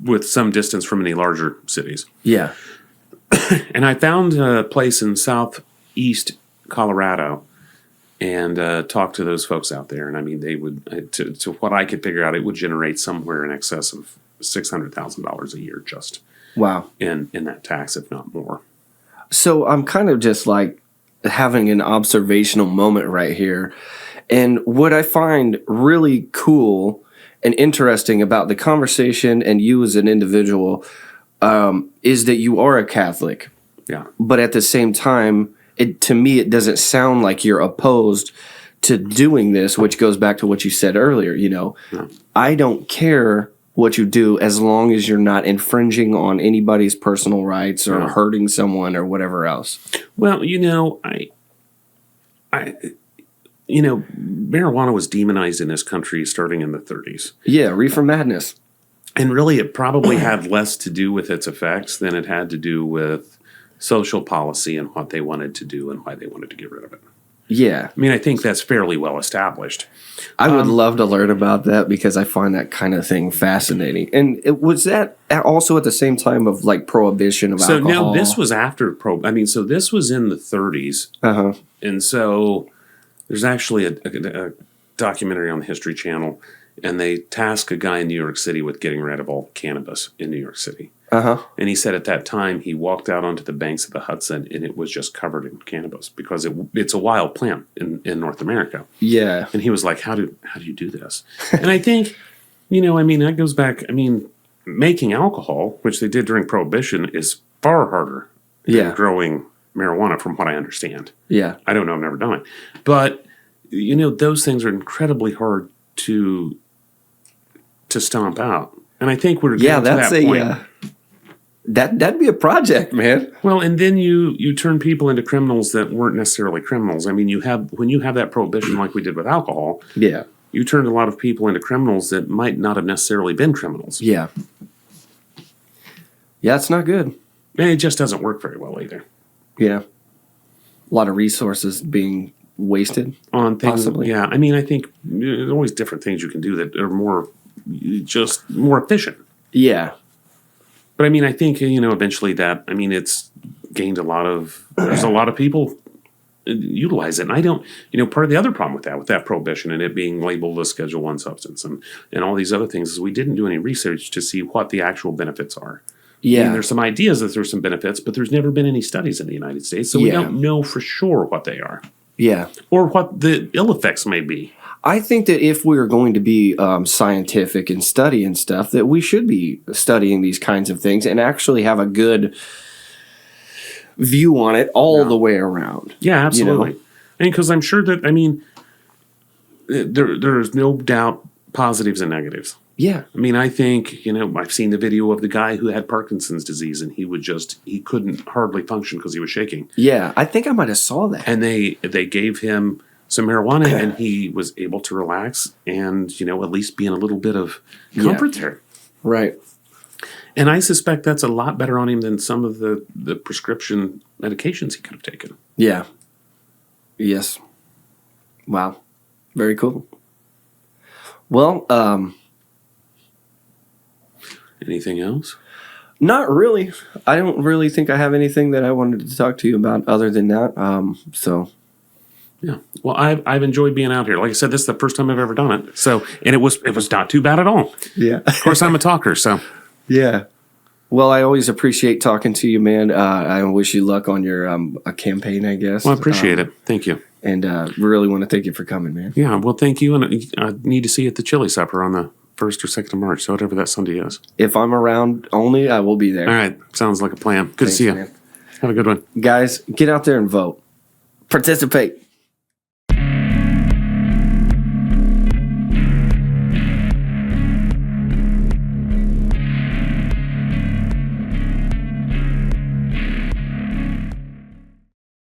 with some distance from any larger cities. Yeah. And I found a place in southeast Colorado and talked to those folks out there. And they would, to what I could figure out, it would generate somewhere in excess of $600,000 a year just in that tax, if not more. So I'm kind of just like having an observational moment right here. And what I find really cool and interesting about the conversation and you as an individual is that you are a Catholic. Yeah. But at the same time, to me, it doesn't sound like you're opposed to doing this, which goes back to what you said earlier. I don't care what you do as long as you're not infringing on anybody's personal rights or hurting someone or whatever else. Well, marijuana was demonized in this country starting in the 30s. Yeah, reefer madness. And really, it probably had less to do with its effects than it had to do with social policy and what they wanted to do and why they wanted to get rid of it. Yeah. I think that's fairly well established. I would love to learn about that because I find that kind of thing fascinating. And was that also at the same time of like prohibition of alcohol? So no, this was after so this was in the 30s. Uh-huh. And so there's actually a documentary on the History Channel, and they task a guy in New York City with getting rid of all cannabis in New York City. Uh-huh. And he said at that time he walked out onto the banks of the Hudson and it was just covered in cannabis because it's a wild plant in North America. Yeah. And he was like, how do you do this? And I think, that goes back, making alcohol, which they did during Prohibition, is far harder than growing marijuana from what I understand. Yeah. I don't know, I've never done it. But, those things are incredibly hard to stomp out. And I think we're getting to that point. That'd be a project, man. Well, and then you turn people into criminals that weren't necessarily criminals. When you have that prohibition like we did with alcohol, you turned a lot of people into criminals that might not have necessarily been criminals. Yeah. Yeah, it's not good. And it just doesn't work very well either. Yeah. A lot of resources being wasted on things. Possibly. Yeah, I think there's always different things you can do that are more efficient. Yeah. But I think, eventually that, it's gained there's a lot of people utilize it. And I don't, part of the other problem with that prohibition and it being labeled a Schedule I substance and all these other things is we didn't do any research to see what the actual benefits are. Yeah. There's some ideas that there's some benefits, but there's never been any studies in the United States. So we don't know for sure what they are. Yeah. Or what the ill effects may be. I think that if we're going to be scientific and studying stuff, that we should be studying these kinds of things and actually have a good view on it all the way around. Yeah, absolutely. And because I'm sure that, there's no doubt positives and negatives. Yeah. I think, I've seen the video of the guy who had Parkinson's disease and he couldn't hardly function because he was shaking. Yeah, I think I might have saw that. And they gave him some marijuana and he was able to relax and, at least be in a little bit of comfort there. Right. And I suspect that's a lot better on him than some of the prescription medications he could have taken. Yeah. Yes. Wow. Very cool. Well, Anything else? Not really. I don't really think I have anything that I wanted to talk to you about other than that. Yeah. Well, I've enjoyed being out here. Like I said, this is the first time I've ever done it. So, and it was not too bad at all. Yeah. Of course, I'm a talker, so. Yeah. Well, I always appreciate talking to you, man. I wish you luck on your campaign, I guess. Well, I appreciate it. Thank you. And really want to thank you for coming, man. Yeah. Well, thank you. And I need to see you at the chili supper on the 1st or 2nd of March, so whatever that Sunday is. If I'm around only, I will be there. All right. Sounds like a plan. Good to see you. Man. Have a good one. Guys, get out there and vote. Participate.